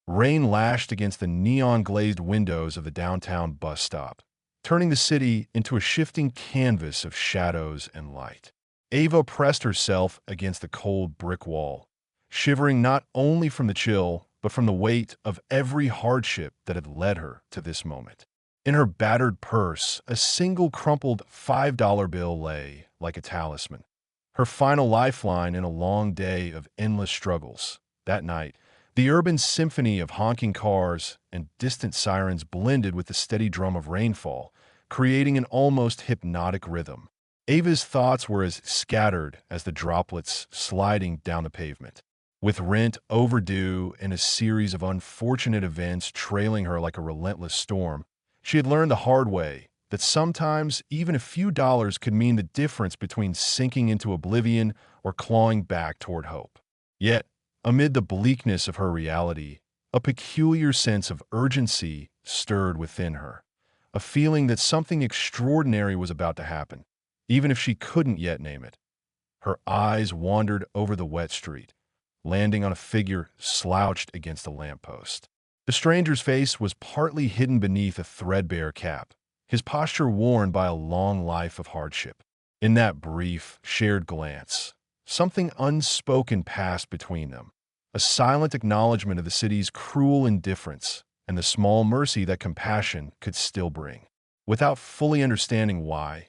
Rain lashed against the neon-glazed windows of the downtown bus stop, turning the city into a shifting canvas of shadows and light. Ava pressed herself against the cold brick wall, shivering not only from the chill, but from the weight of every hardship that had led her to this moment. In her battered purse, a single crumpled $5 bill lay like a talisman, her final lifeline in a long day of endless struggles. That night, the urban symphony of honking cars and distant sirens blended with the steady drum of rainfall, creating an almost hypnotic rhythm. Ava's thoughts were as scattered as the droplets sliding down the pavement. With rent overdue and a series of unfortunate events trailing her like a relentless storm, she had learned the hard way that sometimes even a few dollars could mean the difference between sinking into oblivion or clawing back toward hope. Yet, amid the bleakness of her reality, a peculiar sense of urgency stirred within her, a feeling that something extraordinary was about to happen, even if she couldn't yet name it. Her eyes wandered over the wet street, landing on a figure slouched against a lamppost. The stranger's face was partly hidden beneath a threadbare cap, his posture worn by a long life of hardship. In that brief, shared glance, something unspoken passed between them, a silent acknowledgement of the city's cruel indifference and the small mercy that compassion could still bring. Without fully understanding why,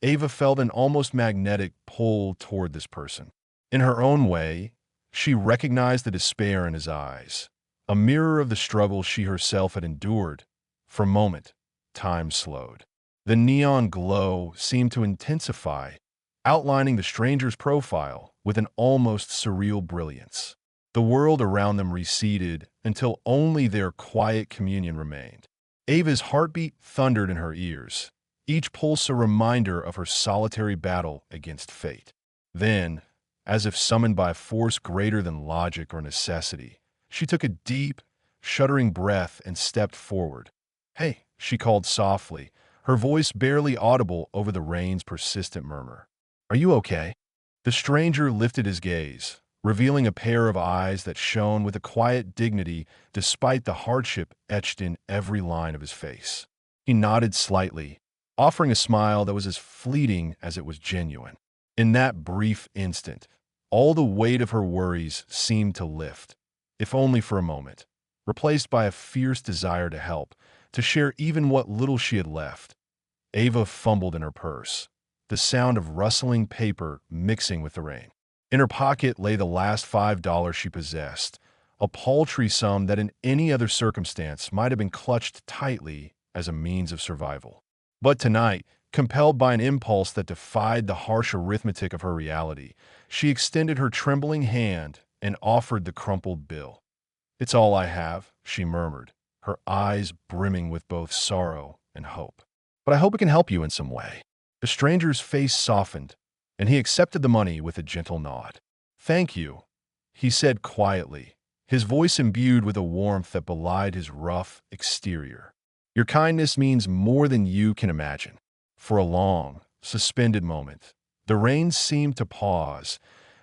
Ava felt an almost magnetic pull toward this person. In her own way, she recognized the despair in his eyes, a mirror of the struggle she herself had endured. For a moment, time slowed. The neon glow seemed to intensify, outlining the stranger's profile with an almost surreal brilliance. The world around them receded until only their quiet communion remained. Ava's heartbeat thundered in her ears, each pulse a reminder of her solitary battle against fate. Then, as if summoned by a force greater than logic or necessity, she took a deep, shuddering breath and stepped forward. "Hey," she called softly, her voice barely audible over the rain's persistent murmur. "Are you okay?" The stranger lifted his gaze, revealing a pair of eyes that shone with a quiet dignity despite the hardship etched in every line of his face. He nodded slightly, offering a smile that was as fleeting as it was genuine. In that brief instant, all the weight of her worries seemed to lift, if only for a moment, replaced by a fierce desire to help, to share even what little she had left. Ava fumbled in her purse, the sound of rustling paper mixing with the rain. In her pocket lay the last $5 she possessed, a paltry sum that in any other circumstance might have been clutched tightly as a means of survival. But tonight, compelled by an impulse that defied the harsh arithmetic of her reality, she extended her trembling hand and offered the crumpled bill. "It's all I have," she murmured, her eyes brimming with both sorrow and hope. "But I hope it can help you in some way." The stranger's face softened, and he accepted the money with a gentle nod. "Thank you," he said quietly, his voice imbued with a warmth that belied his rough exterior. "Your kindness means more than you can imagine." For a long, suspended moment, the rain seemed to pause,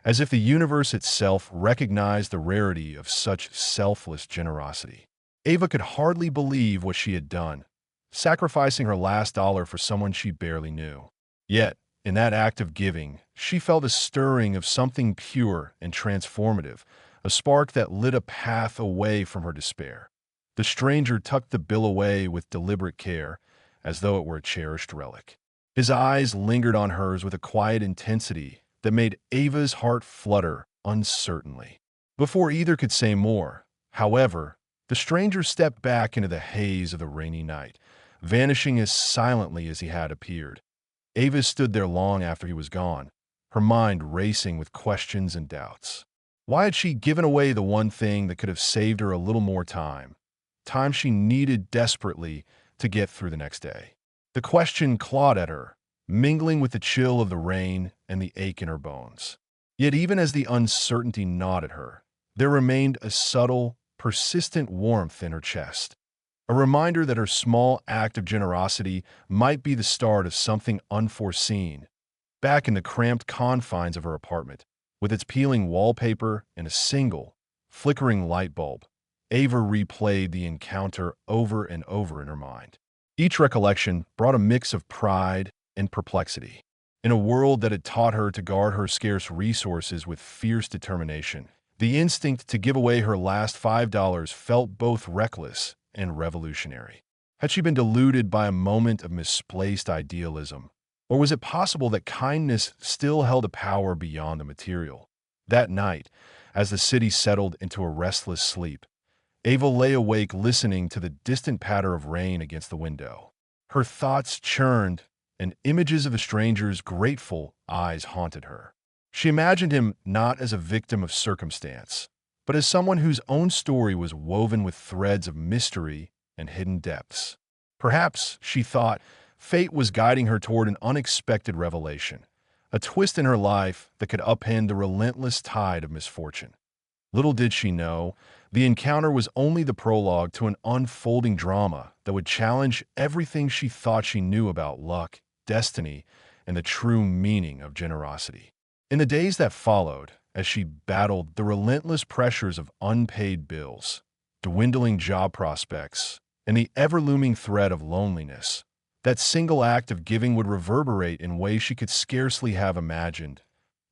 as if the universe itself recognized the rarity of such selfless generosity. Ava could hardly believe what she had done, sacrificing her last dollar for someone she barely knew. Yet, in that act of giving, she felt a stirring of something pure and transformative, a spark that lit a path away from her despair. The stranger tucked the bill away with deliberate care, as though it were a cherished relic. His eyes lingered on hers with a quiet intensity that made Ava's heart flutter uncertainly. Before either could say more, however, the stranger stepped back into the haze of the rainy night, vanishing as silently as he had appeared. Ava stood there long after he was gone, her mind racing with questions and doubts. Why had she given away the one thing that could have saved her a little more time? Time she needed desperately to get through the next day. The question clawed at her, mingling with the chill of the rain and the ache in her bones. Yet even as the uncertainty gnawed at her, there remained a subtle, persistent warmth in her chest, a reminder that her small act of generosity might be the start of something unforeseen. Back in the cramped confines of her apartment, with its peeling wallpaper and a single, flickering light bulb, Ava replayed the encounter over and over in her mind. Each recollection brought a mix of pride and perplexity. In a world that had taught her to guard her scarce resources with fierce determination, the instinct to give away her last $5 felt both reckless and revolutionary. Had she been deluded by a moment of misplaced idealism? Or was it possible that kindness still held a power beyond the material? That night, as the city settled into a restless sleep, Ava lay awake listening to the distant patter of rain against the window. Her thoughts churned, and images of a stranger's grateful eyes haunted her. She imagined him not as a victim of circumstance, but as someone whose own story was woven with threads of mystery and hidden depths. Perhaps, she thought, fate was guiding her toward an unexpected revelation, a twist in her life that could upend the relentless tide of misfortune. Little did she know, the encounter was only the prologue to an unfolding drama that would challenge everything she thought she knew about luck, destiny, and the true meaning of generosity. In the days that followed, as she battled the relentless pressures of unpaid bills, dwindling job prospects, and the ever-looming threat of loneliness, that single act of giving would reverberate in ways she could scarcely have imagined.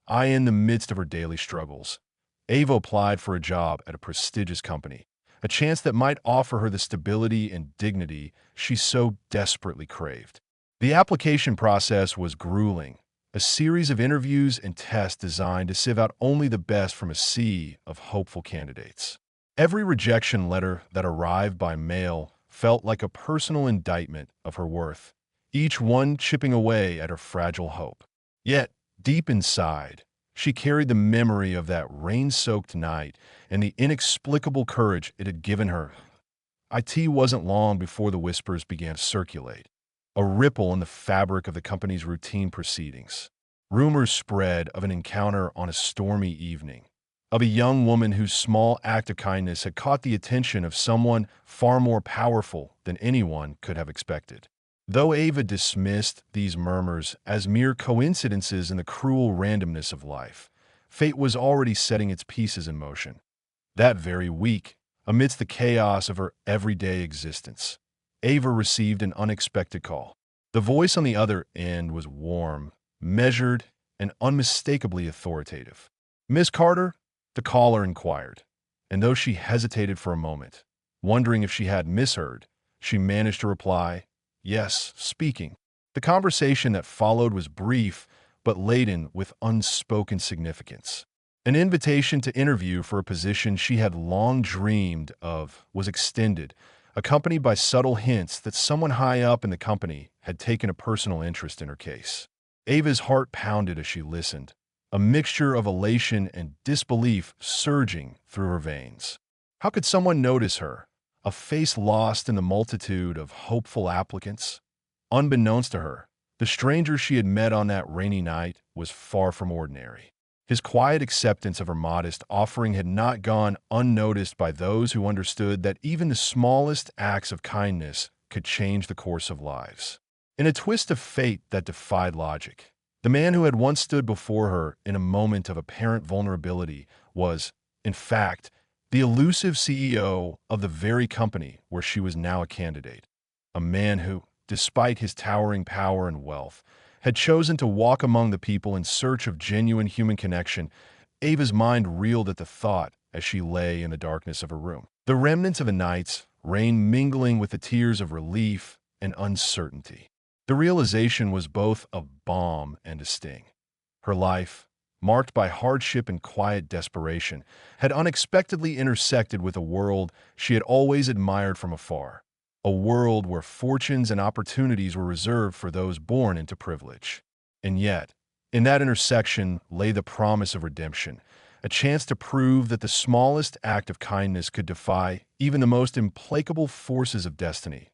In the midst of her daily struggles, Ava applied for a job at a prestigious company, a chance that might offer her the stability and dignity she so desperately craved. The application process was grueling, a series of interviews and tests designed to sieve out only the best from a sea of hopeful candidates. Every rejection letter that arrived by mail felt like a personal indictment of her worth, each one chipping away at her fragile hope. Yet, deep inside, she carried the memory of that rain-soaked night and the inexplicable courage it had given her. It wasn't long before the whispers began to circulate, a ripple in the fabric of the company's routine proceedings. Rumors spread of an encounter on a stormy evening, of a young woman whose small act of kindness had caught the attention of someone far more powerful than anyone could have expected. Though Ava dismissed these murmurs as mere coincidences in the cruel randomness of life, fate was already setting its pieces in motion. That very week, amidst the chaos of her everyday existence, Ava received an unexpected call. The voice on the other end was warm, measured, and unmistakably authoritative. "Miss Carter?" the caller inquired, and though she hesitated for a moment, wondering if she had misheard, she managed to reply, "Yes, speaking." The conversation that followed was brief, but laden with unspoken significance. An invitation to interview for a position she had long dreamed of was extended, accompanied by subtle hints that someone high up in the company had taken a personal interest in her case. Ava's heart pounded as she listened, a mixture of elation and disbelief surging through her veins. How could someone notice her, a face lost in the multitude of hopeful applicants? Unbeknownst to her, the stranger she had met on that rainy night was far from ordinary. His quiet acceptance of her modest offering had not gone unnoticed by those who understood that even the smallest acts of kindness could change the course of lives. In a twist of fate that defied logic, the man who had once stood before her in a moment of apparent vulnerability was, in fact, the elusive CEO of the very company where she was now a candidate. A man who, despite his towering power and wealth, had chosen to walk among the people in search of genuine human connection. Ava's mind reeled at the thought as she lay in the darkness of her room. The remnants of a night's rain mingling with the tears of relief and uncertainty. The realization was both a balm and a sting. Her life, marked by hardship and quiet desperation, had unexpectedly intersected with a world she had always admired from afar. A world where fortunes and opportunities were reserved for those born into privilege. And yet, in that intersection lay the promise of redemption, a chance to prove that the smallest act of kindness could defy even the most implacable forces of destiny.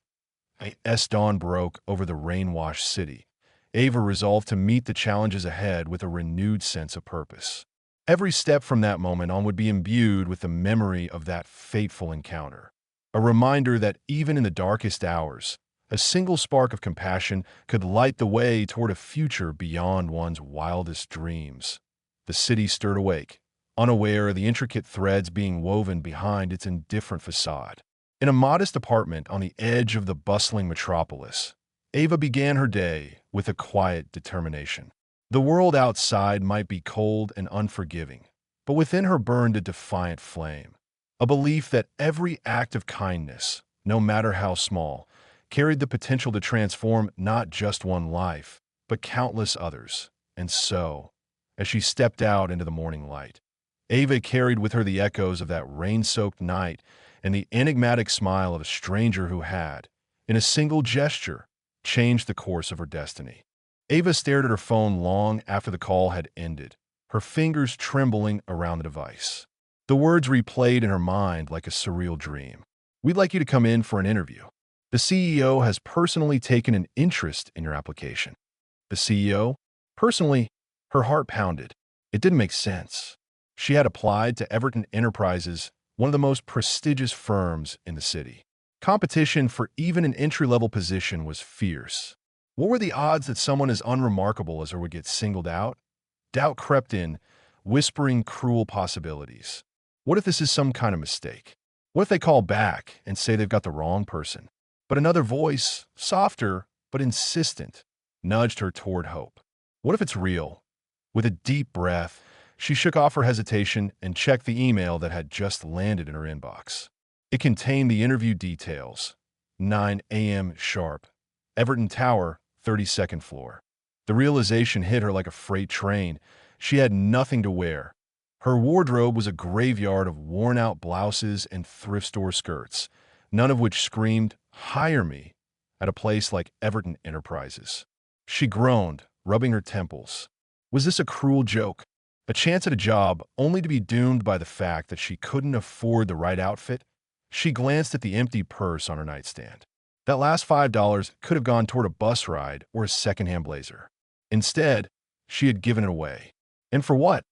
As dawn broke over the rain-washed city, Ava resolved to meet the challenges ahead with a renewed sense of purpose. Every step from that moment on would be imbued with the memory of that fateful encounter. A reminder that even in the darkest hours, a single spark of compassion could light the way toward a future beyond one's wildest dreams. The city stirred awake, unaware of the intricate threads being woven behind its indifferent facade. In a modest apartment on the edge of the bustling metropolis, Ava began her day with a quiet determination. The world outside might be cold and unforgiving, but within her burned a defiant flame, a belief that every act of kindness, no matter how small, carried the potential to transform not just one life, but countless others. And so, as she stepped out into the morning light, Ava carried with her the echoes of that rain-soaked night and the enigmatic smile of a stranger who had, in a single gesture, changed the course of her destiny. Ava stared at her phone long after the call had ended, her fingers trembling around the device. The words replayed in her mind like a surreal dream. "We'd like you to come in for an interview. The CEO has personally taken an interest in your application." The CEO? Personally, her heart pounded. It didn't make sense. She had applied to Everton Enterprises, one of the most prestigious firms in the city. Competition for even an entry-level position was fierce. What were the odds that someone as unremarkable as her would get singled out? Doubt crept in, whispering cruel possibilities. What if this is some kind of mistake? What if they call back and say they've got the wrong person? But another voice, softer but insistent, nudged her toward hope. What if it's real? With a deep breath, she shook off her hesitation and checked the email that had just landed in her inbox. It contained the interview details. 9 a.m. sharp. Everton Tower, 32nd floor. The realization hit her like a freight train. She had nothing to wear. Her wardrobe was a graveyard of worn-out blouses and thrift store skirts, none of which screamed, "Hire me," at a place like Everton Enterprises. She groaned, rubbing her temples. Was this a cruel joke? A chance at a job only to be doomed by the fact that she couldn't afford the right outfit? She glanced at the empty purse on her nightstand. That last $5 could have gone toward a bus ride or a secondhand blazer. Instead, she had given it away. And for what?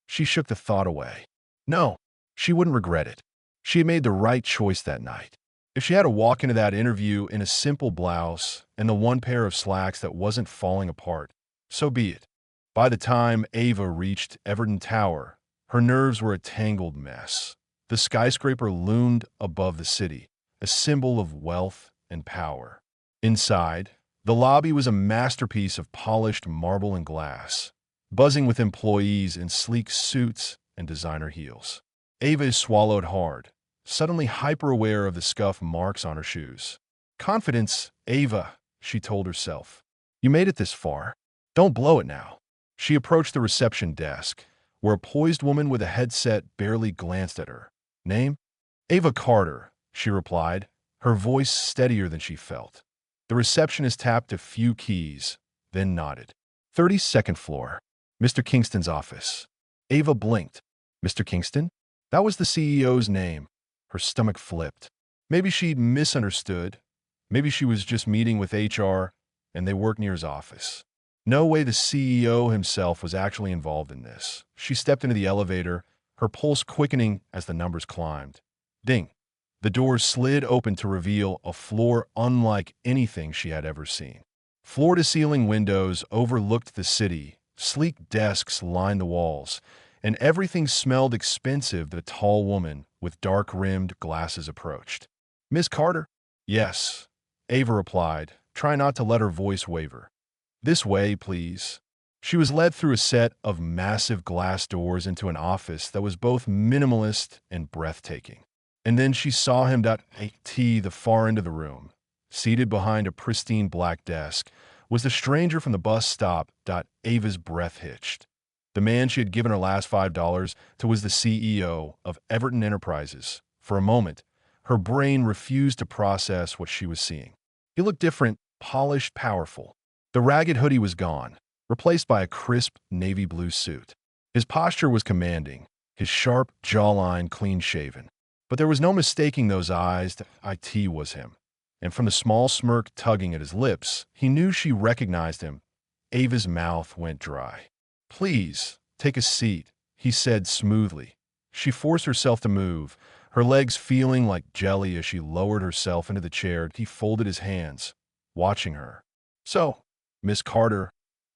She shook the thought away. No, she wouldn't regret it. She had made the right choice that night. If she had to walk into that interview in a simple blouse and the one pair of slacks that wasn't falling apart, so be it. By the time Ava reached Everton Tower, her nerves were a tangled mess. The skyscraper loomed above the city, a symbol of wealth and power. Inside, the lobby was a masterpiece of polished marble and glass, buzzing with employees in sleek suits and designer heels. Ava swallowed hard, suddenly hyper-aware of the scuff marks on her shoes. "Confidence, Ava," she told herself. "You made it this far. Don't blow it now." She approached the reception desk, where a poised woman with a headset barely glanced at her. "Name?" "Ava Carter," she replied, her voice steadier than she felt. The receptionist tapped a few keys, then nodded. 32nd floor. Mr. Kingston's office." Ava blinked. Mr. Kingston? That was the CEO's name. Her stomach flipped. Maybe she'd misunderstood. Maybe she was just meeting with HR, and they worked near his office. No way the CEO himself was actually involved in this. She stepped into the elevator, her pulse quickening as the numbers climbed. Ding! The doors slid open to reveal a floor unlike anything she had ever seen. Floor-to-ceiling windows overlooked the city, sleek desks lined the walls, and everything smelled expensive. The tall woman with dark-rimmed glasses approached. "Miss Carter?" "Yes," Ava replied, trying not to let her voice waver. "This way, please." She was led through a set of massive glass doors into an office that was both minimalist and breathtaking. And then she saw him at the far end of the room. Seated behind a pristine black desk was the stranger from the bus stop. Ava's breath hitched. The man she had given her last $5 to was the CEO of Everton Enterprises. For a moment, her brain refused to process what she was seeing. He looked different, polished, powerful. The ragged hoodie was gone, replaced by a crisp navy blue suit. His posture was commanding, his sharp jawline clean-shaven. But there was no mistaking those eyes. It was him. And from the small smirk tugging at his lips, he knew she recognized him. Ava's mouth went dry. "Please, take a seat," he said smoothly. She forced herself to move, her legs feeling like jelly as she lowered herself into the chair. He folded his hands, watching her. "So, Miss Carter,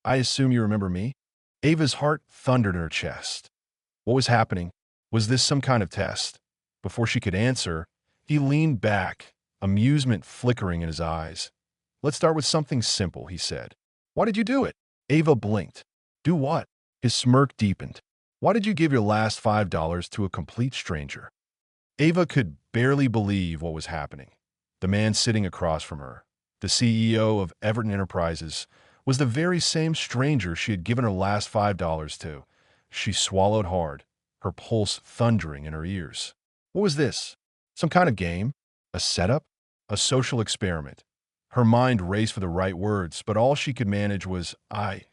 I assume you remember me?" Ava's heart thundered in her chest. What was happening? Was this some kind of test? Before she could answer, he leaned back, amusement flickering in his eyes. Let's start with something simple, he said. Why did you do it? Ava blinked. Do what? His smirk deepened. Why did you give your last $5 to a complete stranger? Ava could barely believe what was happening. The man sitting across from her, the CEO of Everton Enterprises, was the very same stranger she had given her last $5 to. She swallowed hard, her pulse thundering in her ears. What was this? Some kind of game? A setup? A social experiment? Her mind raced for the right words, but all she could manage was, I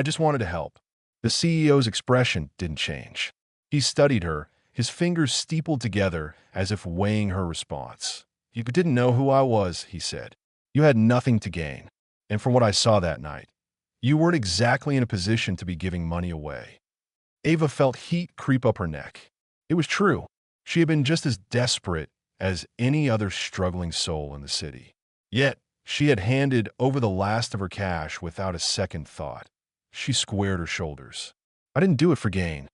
just wanted to help. The CEO's expression didn't change. He studied her, his fingers steepled together as if weighing her response. You didn't know who I was, he said. You had nothing to gain. And from what I saw that night, you weren't exactly in a position to be giving money away. Ava felt heat creep up her neck. It was true. She had been just as desperate as any other struggling soul in the city. Yet, she had handed over the last of her cash without a second thought. She squared her shoulders. I didn't do it for gain.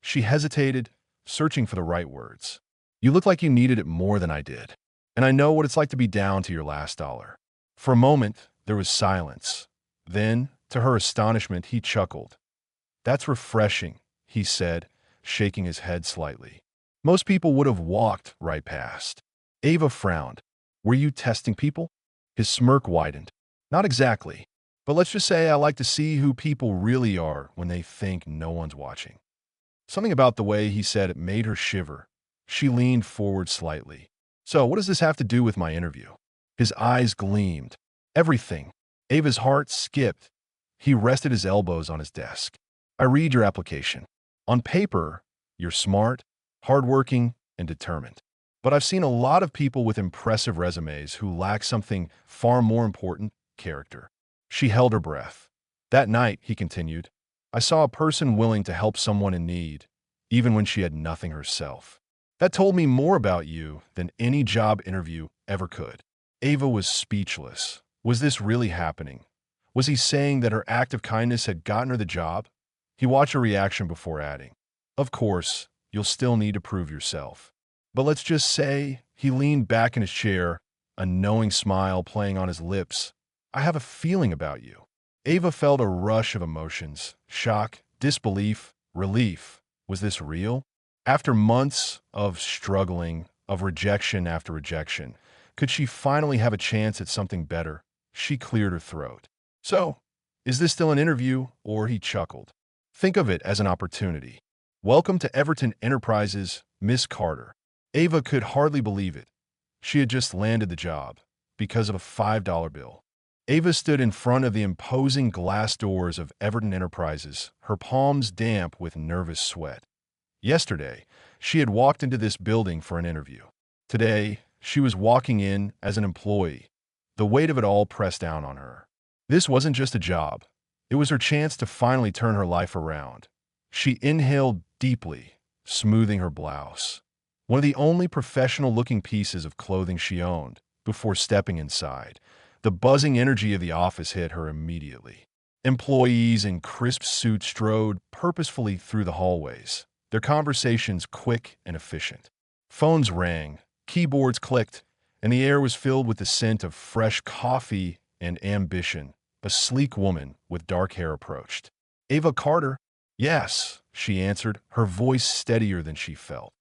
She hesitated, searching for the right words. You look like you needed it more than I did. And I know what it's like to be down to your last dollar. For a moment, there was silence. Then, to her astonishment, he chuckled. That's refreshing, he said, shaking his head slightly. Most people would have walked right past. Ava frowned. Were you testing people? His smirk widened. Not exactly. But let's just say I like to see who people really are when they think no one's watching. Something about the way he said it made her shiver. She leaned forward slightly. So, what does this have to do with my interview? His eyes gleamed. Everything. Ava's heart skipped. He rested his elbows on his desk. I read your application. On paper, you're smart, hardworking, and determined. But I've seen a lot of people with impressive resumes who lack something far more important, character. She held her breath. That night, he continued, I saw a person willing to help someone in need, even when she had nothing herself. That told me more about you than any job interview ever could. Ava was speechless. Was this really happening? Was he saying that her act of kindness had gotten her the job? He watched her reaction before adding, Of course, you'll still need to prove yourself. But let's just say, he leaned back in his chair, a knowing smile playing on his lips. I have a feeling about you. Ava felt a rush of emotions, shock, disbelief, relief. Was this real? After months of struggling, of rejection after rejection, could she finally have a chance at something better? She cleared her throat. So, is this still an interview? Or he chuckled. Think of it as an opportunity. Welcome to Everton Enterprises, Miss Carter. Ava could hardly believe it. She had just landed the job because of a $5 bill. Ava stood in front of the imposing glass doors of Everton Enterprises, her palms damp with nervous sweat. Yesterday, she had walked into this building for an interview. Today, she was walking in as an employee, the weight of it all pressed down on her. This wasn't just a job. It was her chance to finally turn her life around. She inhaled deeply, smoothing her blouse, one of the only professional-looking pieces of clothing she owned, before stepping inside. The buzzing energy of the office hit her immediately. Employees in crisp suits strode purposefully through the hallways, their conversations quick and efficient. Phones rang, keyboards clicked, and the air was filled with the scent of fresh coffee and ambition. A sleek woman with dark hair approached. Ava Carter? Yes, she answered, her voice steadier than she felt.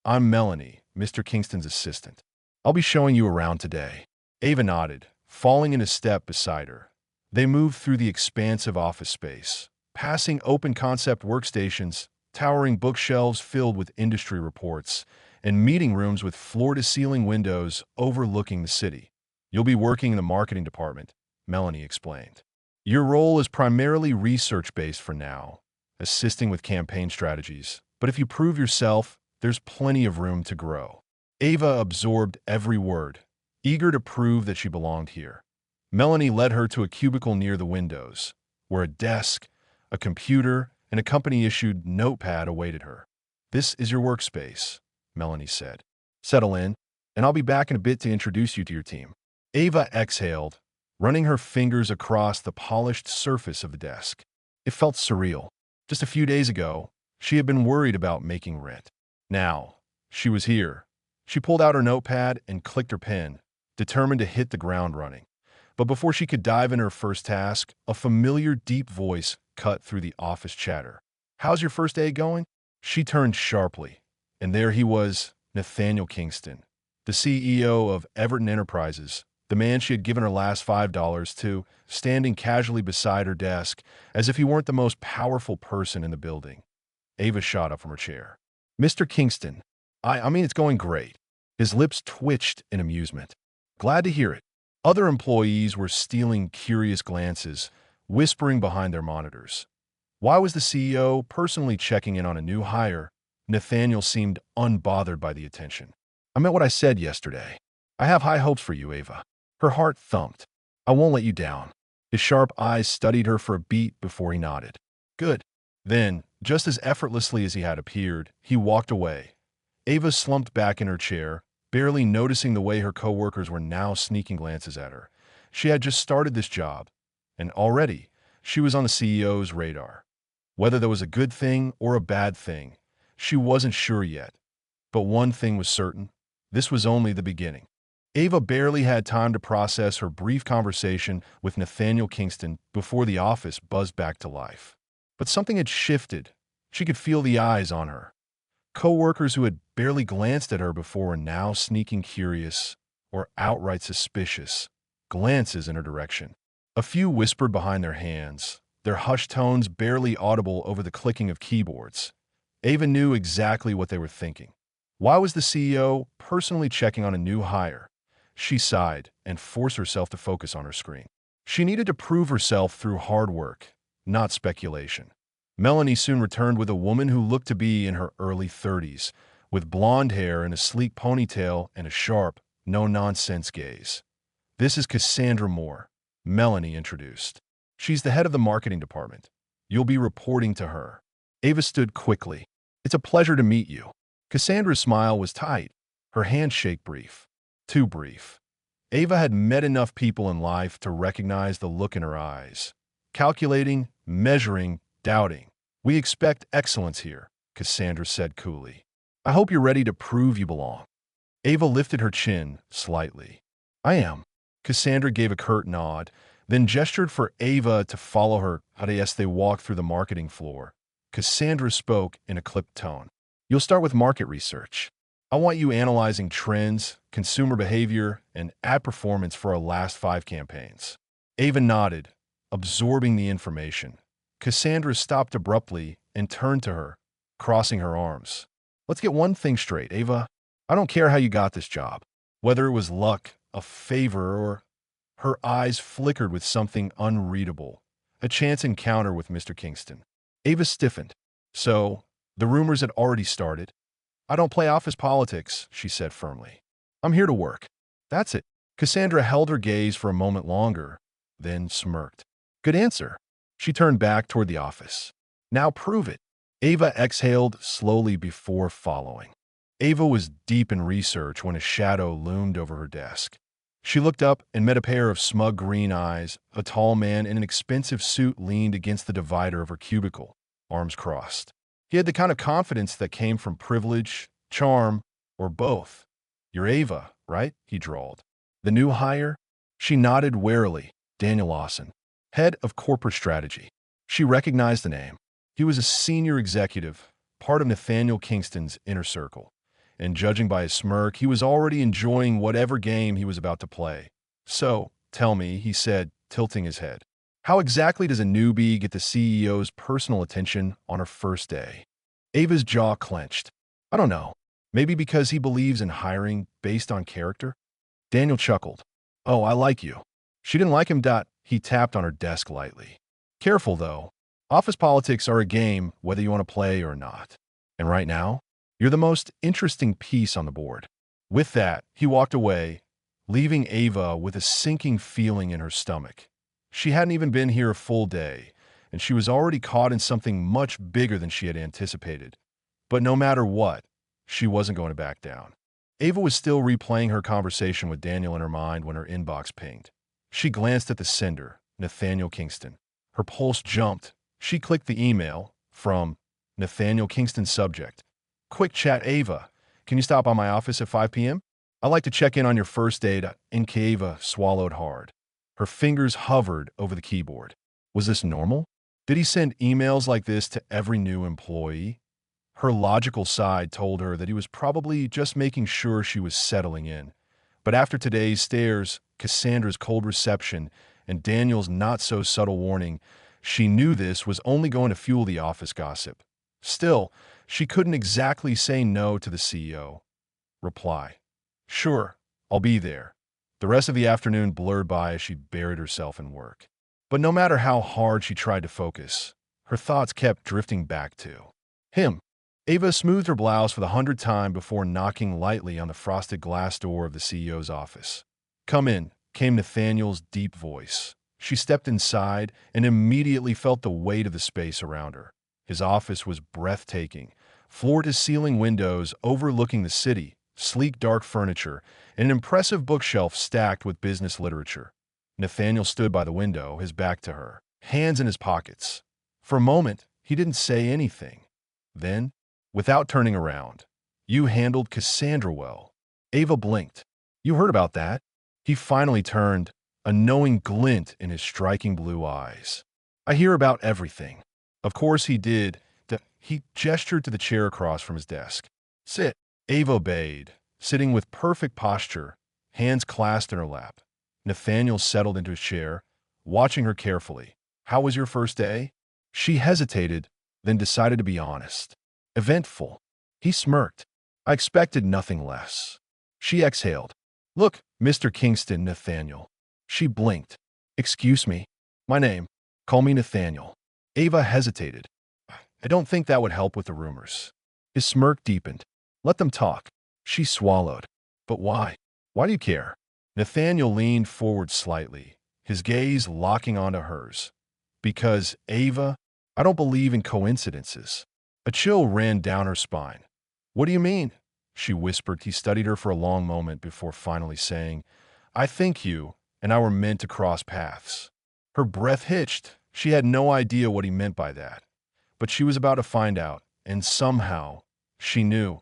I'm Melanie, Mr. Kingston's assistant. I'll be showing you around today. Ava nodded, falling into step beside her. They moved through the expansive office space, passing open-concept workstations, towering bookshelves filled with industry reports, and meeting rooms with floor-to-ceiling windows overlooking the city. You'll be working in the marketing department, Melanie explained. Your role is primarily research-based for now, assisting with campaign strategies, but if you prove yourself, there's plenty of room to grow. Ava absorbed every word, eager to prove that she belonged here. Melanie led her to a cubicle near the windows, where a desk, a computer, and a company-issued notepad awaited her. This is your workspace, Melanie said. Settle in, and I'll be back in a bit to introduce you to your team. Ava exhaled, running her fingers across the polished surface of the desk. It felt surreal. Just a few days ago, She had been worried about making rent. Now, she was here. She pulled out her notepad and clicked her pen, determined to hit the ground running. But before she could dive into her first task, a familiar deep voice cut through the office chatter. "How's your first day going?" She turned sharply, and there he was, Nathaniel Kingston, the CEO of Everton Enterprises, the man she had given her last $5 to, standing casually beside her desk, as if he weren't the most powerful person in the building. Ava shot up from her chair. "Mr. Kingston, I mean, it's going great." His lips twitched in amusement. "Glad to hear it." Other employees were stealing curious glances, whispering behind their monitors. Why was the CEO personally checking in on a new hire? Nathaniel seemed unbothered by the attention. "I meant what I said yesterday. I have high hopes for you, Ava." Her heart thumped. "I won't let you down." His sharp eyes studied her for a beat before he nodded. "Good." Then, just as effortlessly as he had appeared, he walked away. Ava slumped back in her chair, barely noticing the way her coworkers were now sneaking glances at her. She had just started this job, and already she was on the CEO's radar. Whether that was a good thing or a bad thing, she wasn't sure yet. But one thing was certain: this was only the beginning. Ava barely had time to process her brief conversation with Nathaniel Kingston before the office buzzed back to life. But something had shifted. She could feel the eyes on her. Coworkers who had barely glanced at her before were now sneaking curious or outright suspicious glances in her direction. A few whispered behind their hands, their hushed tones barely audible over the clicking of keyboards. Ava knew exactly what they were thinking. Why was the CEO personally checking on a new hire? She sighed and forced herself to focus on her screen. She needed to prove herself through hard work, not speculation. Melanie soon returned with a woman who looked to be in her early 30s, with blonde hair and a sleek ponytail and a sharp, no-nonsense gaze. "This is Cassandra Moore," Melanie introduced. "She's the head of the marketing department. You'll be reporting to her." Ava stood quickly. "It's a pleasure to meet you." Cassandra's smile was tight, her handshake brief. Too brief. Ava had met enough people in life to recognize the look in her eyes. Calculating, measuring, doubting. "We expect excellence here," Cassandra said coolly. "I hope you're ready to prove you belong." Ava lifted her chin slightly. "I am." Cassandra gave a curt nod, then gestured for Ava to follow her as they walked through the marketing floor. Cassandra spoke in a clipped tone. "You'll start with market research. I want you analyzing trends, consumer behavior, and ad performance for our last 5 campaigns." Ava nodded, absorbing the information. Cassandra stopped abruptly and turned to her, crossing her arms. "Let's get one thing straight, Ava. I don't care how you got this job. Whether it was luck, a favor, or—" Her eyes flickered with something unreadable. A chance encounter with Mr. Kingston. Ava stiffened. "So, the rumors had already started." "I don't play office politics," she said firmly. "I'm here to work." "That's it." Cassandra held her gaze for a moment longer, then smirked. "Good answer." She turned back toward the office. "Now prove it." Ava exhaled slowly before following. Ava was deep in research when a shadow loomed over her desk. She looked up and met a pair of smug green eyes. A tall man in an expensive suit leaned against the divider of her cubicle, arms crossed. He had the kind of confidence that came from privilege, charm, or both. "You're Ava, right?" he drawled. "The new hire?" She nodded warily. "Daniel Lawson, head of corporate strategy." She recognized the name. He was a senior executive, part of Nathaniel Kingston's inner circle. And judging by his smirk, he was already enjoying whatever game he was about to play. "So, tell me," he said, tilting his head, "how exactly does a newbie get the CEO's personal attention on her first day?" Ava's jaw clenched. "I don't know. Maybe because he believes in hiring based on character?" Daniel chuckled. "Oh, I like you." She didn't like him. He tapped on her desk lightly. "Careful, though. Office politics are a game whether you want to play or not. And right now, you're the most interesting piece on the board." With that, he walked away, leaving Ava with a sinking feeling in her stomach. She hadn't even been here a full day, and she was already caught in something much bigger than she had anticipated. But no matter what, she wasn't going to back down. Ava was still replaying her conversation with Daniel in her mind when her inbox pinged. She glanced at the sender, Nathaniel Kingston. Her pulse jumped. She clicked the email from Nathaniel Kingston's subject. Quick chat, Ava. Can you stop by my office at 5 p.m.? I'd like to check in on your first date. Ava swallowed hard. Her fingers hovered over the keyboard. Was this normal? Did he send emails like this to every new employee? Her logical side told her that he was probably just making sure she was settling in. But after today's stares, Cassandra's cold reception, and Daniel's not-so-subtle warning, she knew this was only going to fuel the office gossip. Still, she couldn't exactly say no to the CEO. Reply. Sure, I'll be there. The rest of the afternoon blurred by as she buried herself in work. But no matter how hard she tried to focus, her thoughts kept drifting back to him. Ava smoothed her blouse for the 100th time before knocking lightly on the frosted glass door of the CEO's office. Come in, came Nathaniel's deep voice. She stepped inside and immediately felt the weight of the space around her. His office was breathtaking, floor-to-ceiling windows overlooking the city, sleek dark furniture, and an impressive bookshelf stacked with business literature. Nathaniel stood by the window, his back to her, hands in his pockets. For a moment, he didn't say anything. Then, without turning around, "You handled Cassandra well." Ava blinked. "You heard about that?" He finally turned, a knowing glint in his striking blue eyes. "I hear about everything." Of course he did. He gestured to the chair across from his desk. "Sit." Ava obeyed, sitting with perfect posture, hands clasped in her lap. Nathaniel settled into his chair, watching her carefully. "How was your first day?" She hesitated, then decided to be honest. "Eventful." He smirked. "I expected nothing less." She exhaled. "Look, Mr. Kingston, Nathaniel." She blinked. "Excuse me. My name. Call me Nathaniel." Ava hesitated. "I don't think that would help with the rumors." His smirk deepened. "Let them talk." She swallowed. "But why? Why do you care?" Nathaniel leaned forward slightly, his gaze locking onto hers. "Because, Ava, I don't believe in coincidences." A chill ran down her spine. "What do you mean?" she whispered. He studied her for a long moment before finally saying, "I think you and I were meant to cross paths." Her breath hitched. She had no idea what he meant by that. But she was about to find out, and somehow, she knew,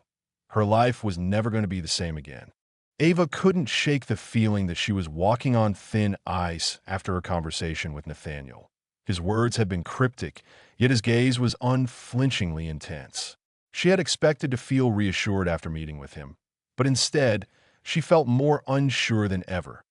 her life was never going to be the same again. Ava couldn't shake the feeling that she was walking on thin ice after her conversation with Nathaniel. His words had been cryptic, yet his gaze was unflinchingly intense. She had expected to feel reassured after meeting with him, but instead, she felt more unsure than ever.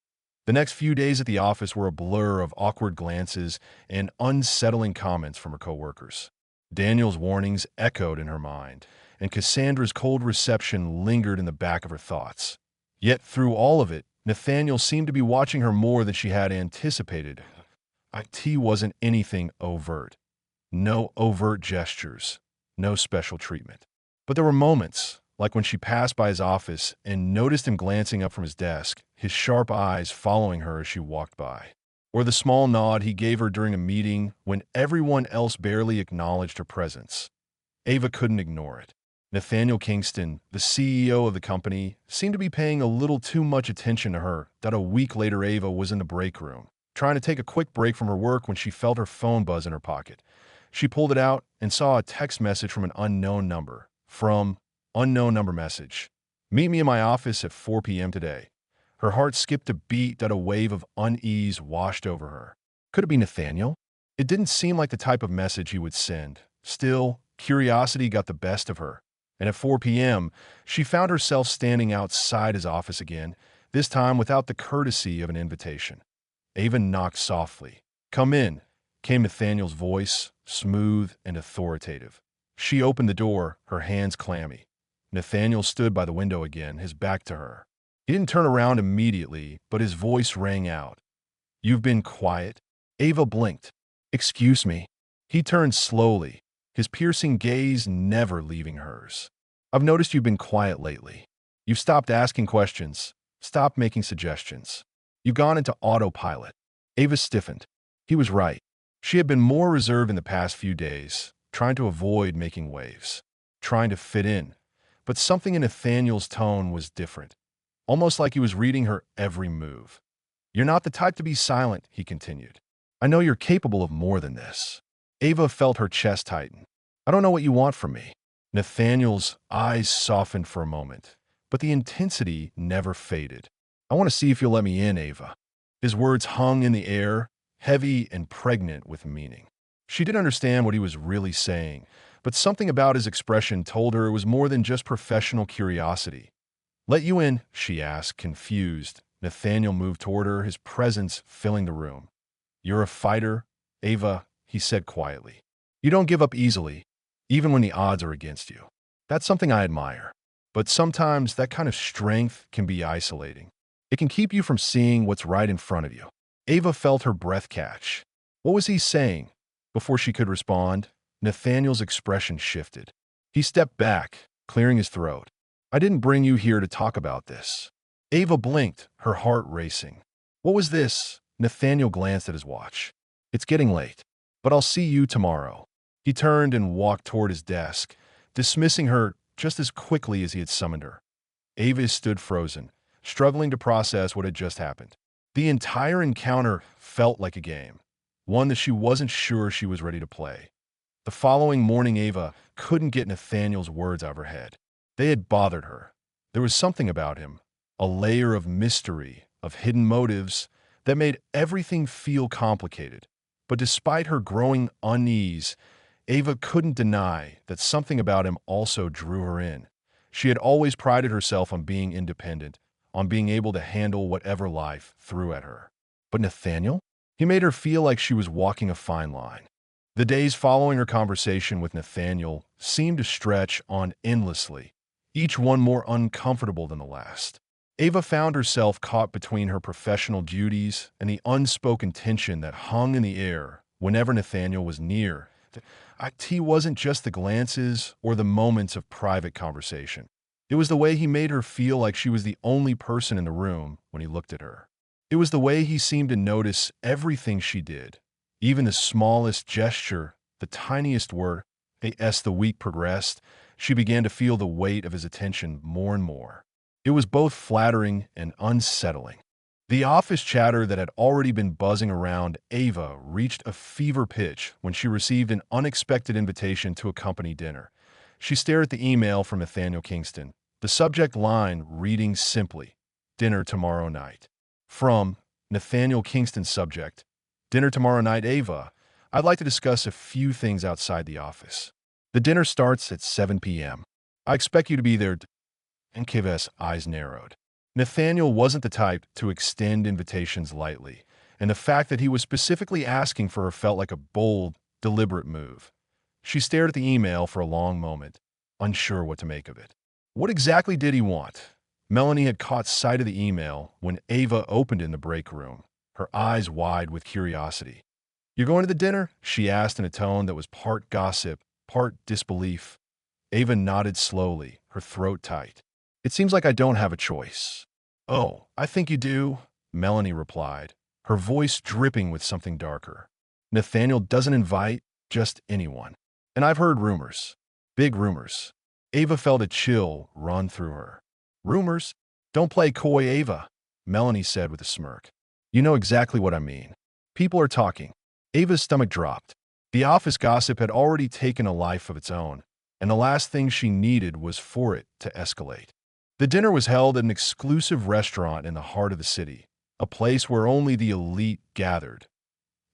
The next few days at the office were a blur of awkward glances and unsettling comments from her coworkers. Daniel's warnings echoed in her mind, and Cassandra's cold reception lingered in the back of her thoughts. Yet through all of it, Nathaniel seemed to be watching her more than she had anticipated. It wasn't anything overt. No overt gestures, no special treatment. But there were moments, like when she passed by his office and noticed him glancing up from his desk, his sharp eyes following her as she walked by. Or the small nod he gave her during a meeting when everyone else barely acknowledged her presence. Ava couldn't ignore it. Nathaniel Kingston, the CEO of the company, seemed to be paying a little too much attention to her that a week later Ava was in the break room, trying to take a quick break from her work when she felt her phone buzz in her pocket. She pulled it out and saw a text message from an unknown number. Unknown number message. "Meet me in my office at 4 p.m. today." Her heart skipped a beat that a wave of unease washed over her. Could it be Nathaniel? It didn't seem like the type of message he would send. Still, curiosity got the best of her. And at 4 p.m., she found herself standing outside his office again, this time without the courtesy of an invitation. Ava knocked softly. "Come in," came Nathaniel's voice, smooth and authoritative. She opened the door, her hands clammy. Nathaniel stood by the window again, his back to her. He didn't turn around immediately, but his voice rang out. "You've been quiet?" Ava blinked. "Excuse me." He turned slowly, his piercing gaze never leaving hers. "I've noticed you've been quiet lately. You've stopped asking questions, stopped making suggestions. You've gone into autopilot." Ava stiffened. He was right. She had been more reserved in the past few days, trying to avoid making waves, trying to fit in. But something in Nathaniel's tone was different, almost like he was reading her every move. "You're not the type to be silent," he continued. "I know you're capable of more than this." Ava felt her chest tighten. I don't know what you want from me. Nathaniel's eyes softened for a moment, but the intensity never faded. I want to see if you'll let me in, Ava. His words hung in the air, heavy and pregnant with meaning. She didn't understand what he was really saying, but something about his expression told her it was more than just professional curiosity. Let you in? She asked, confused. Nathaniel moved toward her, his presence filling the room. You're a fighter, Ava, he said quietly. You don't give up easily, even when the odds are against you. That's something I admire. But sometimes that kind of strength can be isolating. It can keep you from seeing what's right in front of you. Ava felt her breath catch. What was he saying? Before she could respond, Nathaniel's expression shifted. He stepped back, clearing his throat. I didn't bring you here to talk about this. Ava blinked, her heart racing. What was this? Nathaniel glanced at his watch. It's getting late, but I'll see you tomorrow. He turned and walked toward his desk, dismissing her just as quickly as he had summoned her. Ava stood frozen, struggling to process what had just happened. The entire encounter felt like a game, one that she wasn't sure she was ready to play. The following morning, Ava couldn't get Nathaniel's words out of her head. They had bothered her. There was something about him, a layer of mystery, of hidden motives, that made everything feel complicated. But despite her growing unease, Ava couldn't deny that something about him also drew her in. She had always prided herself on being independent, on being able to handle whatever life threw at her. But Nathaniel? He made her feel like she was walking a fine line. The days following her conversation with Nathaniel seemed to stretch on endlessly, each one more uncomfortable than the last. Ava found herself caught between her professional duties and the unspoken tension that hung in the air whenever Nathaniel was near. It wasn't just the glances or the moments of private conversation. It was the way he made her feel like she was the only person in the room when he looked at her. It was the way he seemed to notice everything she did, even the smallest gesture, the tiniest word. As the week progressed, she began to feel the weight of his attention more and more. It was both flattering and unsettling. The office chatter that had already been buzzing around Ava reached a fever pitch when she received an unexpected invitation to a company dinner. She stared at the email from Nathaniel Kingston, the subject line reading simply, "Dinner tomorrow night." From Nathaniel Kingston's subject, "Dinner tomorrow night, Ava. I'd like to discuss a few things outside the office. The dinner starts at 7 p.m. I expect you to be there." And Kiva's eyes narrowed. Nathaniel wasn't the type to extend invitations lightly, and the fact that he was specifically asking for her felt like a bold, deliberate move. She stared at the email for a long moment, unsure what to make of it. What exactly did he want? Melanie had caught sight of the email when Ava opened in the break room, her eyes wide with curiosity. "You're going to the dinner?" she asked in a tone that was part gossip, part disbelief. Ava nodded slowly, her throat tight. "It seems like I don't have a choice." "Oh, I think you do," Melanie replied, her voice dripping with something darker. "Nathaniel doesn't invite just anyone. And I've heard rumors. Big rumors." Ava felt a chill run through her. "Rumors? Don't play coy, Ava," Melanie said with a smirk. "You know exactly what I mean. People are talking." Ava's stomach dropped. The office gossip had already taken a life of its own, and the last thing she needed was for it to escalate. The dinner was held at an exclusive restaurant in the heart of the city, a place where only the elite gathered.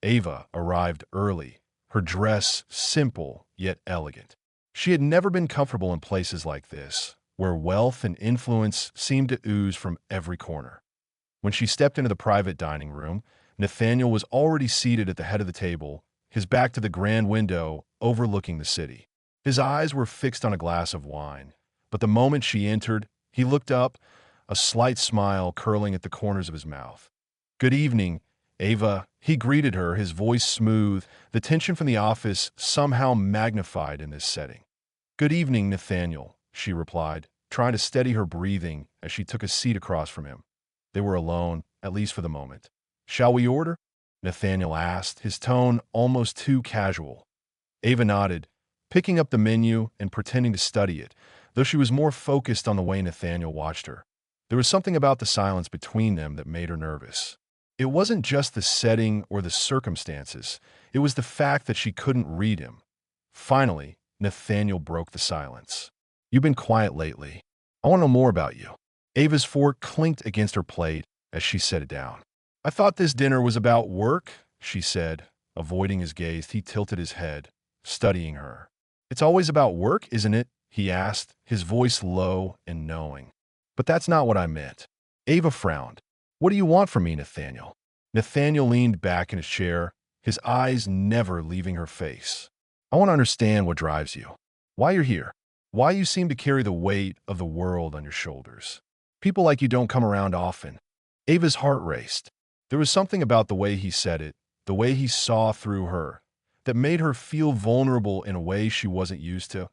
Ava arrived early, her dress simple yet elegant. She had never been comfortable in places like this, where wealth and influence seemed to ooze from every corner. When she stepped into the private dining room, Nathaniel was already seated at the head of the table, his back to the grand window overlooking the city. His eyes were fixed on a glass of wine, but the moment she entered, he looked up, a slight smile curling at the corners of his mouth. "Good evening, Ava," he greeted her, his voice smooth, the tension from the office somehow magnified in this setting. "Good evening, Nathaniel," she replied, trying to steady her breathing as she took a seat across from him. They were alone, at least for the moment. "Shall we order?" Nathaniel asked, his tone almost too casual. Ava nodded, picking up the menu and pretending to study it, though she was more focused on the way Nathaniel watched her. There was something about the silence between them that made her nervous. It wasn't just the setting or the circumstances, it was the fact that she couldn't read him. Finally, Nathaniel broke the silence. You've been quiet lately. I want to know more about you. Ava's fork clinked against her plate as she set it down. I thought this dinner was about work, she said. Avoiding his gaze, he tilted his head, studying her. It's always about work, isn't it? He asked, his voice low and knowing. But that's not what I meant. Ava frowned. What do you want from me, Nathaniel? Nathaniel leaned back in his chair, his eyes never leaving her face. I want to understand what drives you. Why you're here. Why you seem to carry the weight of the world on your shoulders. People like you don't come around often. Ava's heart raced. There was something about the way he said it, the way he saw through her, that made her feel vulnerable in a way she wasn't used to.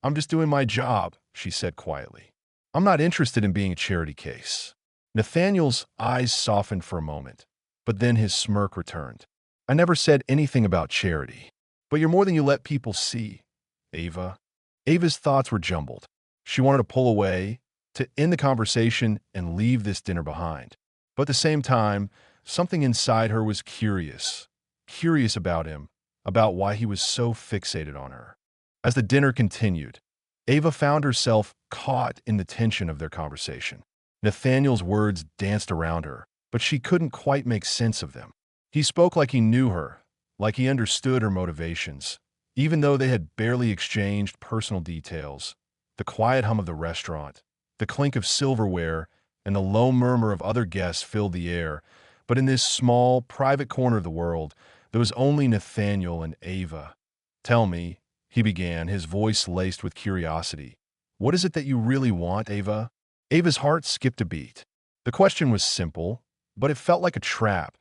I'm just doing my job, she said quietly. I'm not interested in being a charity case. Nathaniel's eyes softened for a moment, but then his smirk returned. I never said anything about charity. But you're more than you let people see, Ava. Ava's thoughts were jumbled. She wanted to pull away, to end the conversation and leave this dinner behind. But at the same time, something inside her was curious about him, about why he was so fixated on her. As the dinner continued, Ava found herself caught in the tension of their conversation. Nathaniel's words danced around her, but she couldn't quite make sense of them. He spoke like he knew her, like he understood her motivations, even though they had barely exchanged personal details. The quiet hum of the restaurant, the clink of silverware, and the low murmur of other guests filled the air, but in this small, private corner of the world, there was only Nathaniel and Ava. Tell me, he began, his voice laced with curiosity. What is it that you really want, Ava? Ava's heart skipped a beat. The question was simple, but it felt like a trap,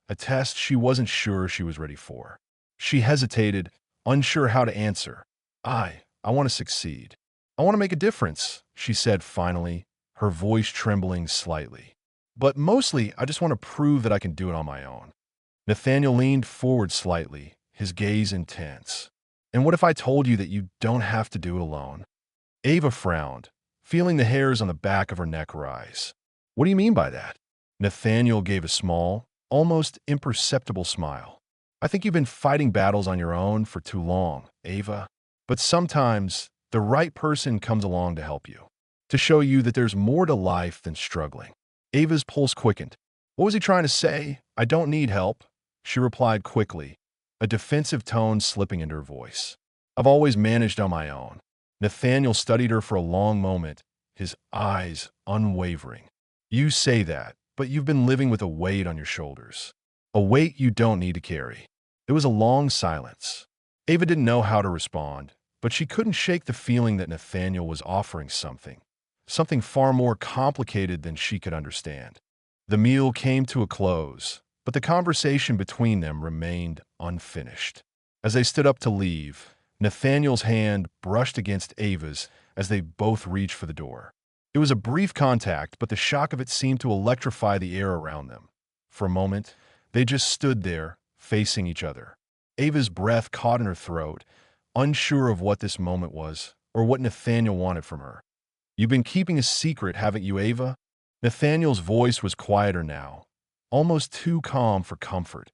a test she wasn't sure she was ready for. She hesitated, unsure how to answer. I want to succeed. I want to make a difference, she said finally, her voice trembling slightly. But mostly, I just want to prove that I can do it on my own. Nathaniel leaned forward slightly, his gaze intense. And what if I told you that you don't have to do it alone? Ava frowned, feeling the hairs on the back of her neck rise. What do you mean by that? Nathaniel gave a small, almost imperceptible smile. I think you've been fighting battles on your own for too long, Ava. But sometimes, the right person comes along to help you, to show you that there's more to life than struggling. Ava's pulse quickened. What was he trying to say? I don't need help, she replied quickly, a defensive tone slipping into her voice. I've always managed on my own. Nathaniel studied her for a long moment, his eyes unwavering. You say that, but you've been living with a weight on your shoulders. A weight you don't need to carry. There was a long silence. Ava didn't know how to respond, but she couldn't shake the feeling that Nathaniel was offering something far more complicated than she could understand. The meal came to a close, but the conversation between them remained unfinished. As they stood up to leave, Nathaniel's hand brushed against Ava's as they both reached for the door. It was a brief contact, but the shock of it seemed to electrify the air around them. For a moment, they just stood there, facing each other. Ava's breath caught in her throat, unsure of what this moment was or what Nathaniel wanted from her. You've been keeping a secret, haven't you, Ava? Nathaniel's voice was quieter now, almost too calm for comfort.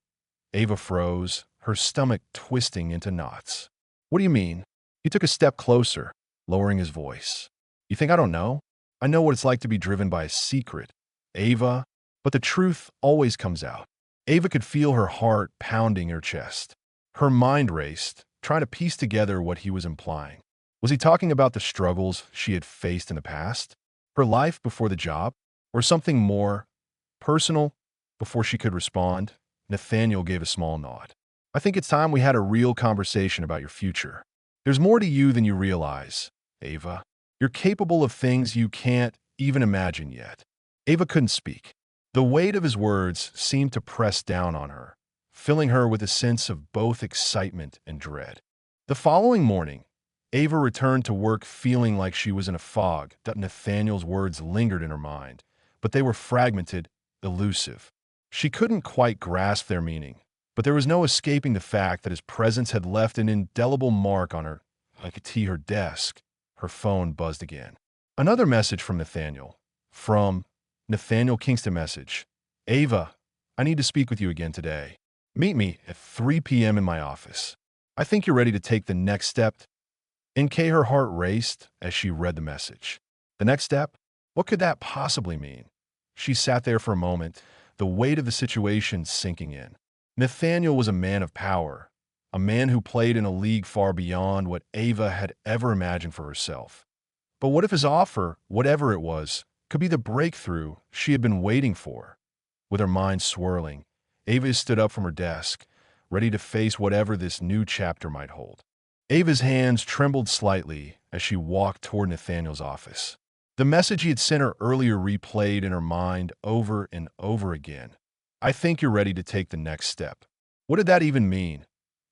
Ava froze, her stomach twisting into knots. What do you mean? He took a step closer, lowering his voice. You think I don't know? I know what it's like to be driven by a secret, Ava, but the truth always comes out. Ava could feel her heart pounding her chest. Her mind raced, trying to piece together what he was implying. Was he talking about the struggles she had faced in the past? Her life before the job? Or something more personal? Before she could respond, Nathaniel gave a small nod. I think it's time we had a real conversation about your future. There's more to you than you realize, Ava. You're capable of things you can't even imagine yet. Ava couldn't speak. The weight of his words seemed to press down on her, filling her with a sense of both excitement and dread. The following morning, Ava returned to work feeling like she was in a fog. Nathaniel's words lingered in her mind, but they were fragmented, elusive. She couldn't quite grasp their meaning, but there was no escaping the fact that his presence had left an indelible mark on her. Her desk. Her phone buzzed again. Another message from Nathaniel. From Nathaniel Kingston message. Ava, I need to speak with you again today. Meet me at 3 p.m. in my office. I think you're ready to take the next step. Her heart raced as she read the message. The next step? What could that possibly mean? She sat there for a moment, the weight of the situation sinking in. Nathaniel was a man of power, a man who played in a league far beyond what Ava had ever imagined for herself. But what if his offer, whatever it was, could be the breakthrough she had been waiting for? With her mind swirling, Ava stood up from her desk, ready to face whatever this new chapter might hold. Ava's hands trembled slightly as she walked toward Nathaniel's office. The message he had sent her earlier replayed in her mind over and over again. I think you're ready to take the next step. What did that even mean?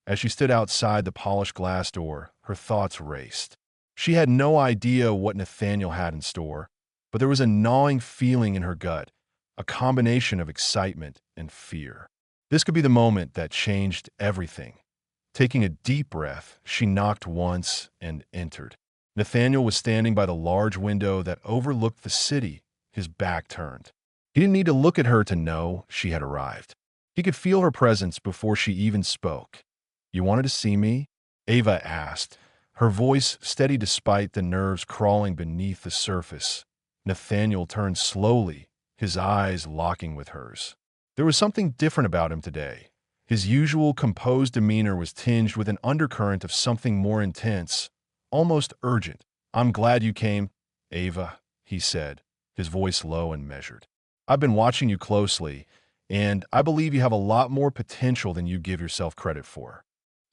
As she stood outside the polished glass door, her thoughts raced. She had no idea what Nathaniel had in store, but there was a gnawing feeling in her gut, a combination of excitement and fear. This could be the moment that changed everything. Taking a deep breath, she knocked once and entered. Nathaniel was standing by the large window that overlooked the city, his back turned. He didn't need to look at her to know she had arrived. He could feel her presence before she even spoke. "You wanted to see me?" Ava asked, her voice steady despite the nerves crawling beneath the surface. Nathaniel turned slowly, his eyes locking with hers. There was something different about him today. His usual composed demeanor was tinged with an undercurrent of something more intense, almost urgent. "I'm glad you came, Ava," he said, his voice low and measured. "I've been watching you closely, and I believe you have a lot more potential than you give yourself credit for."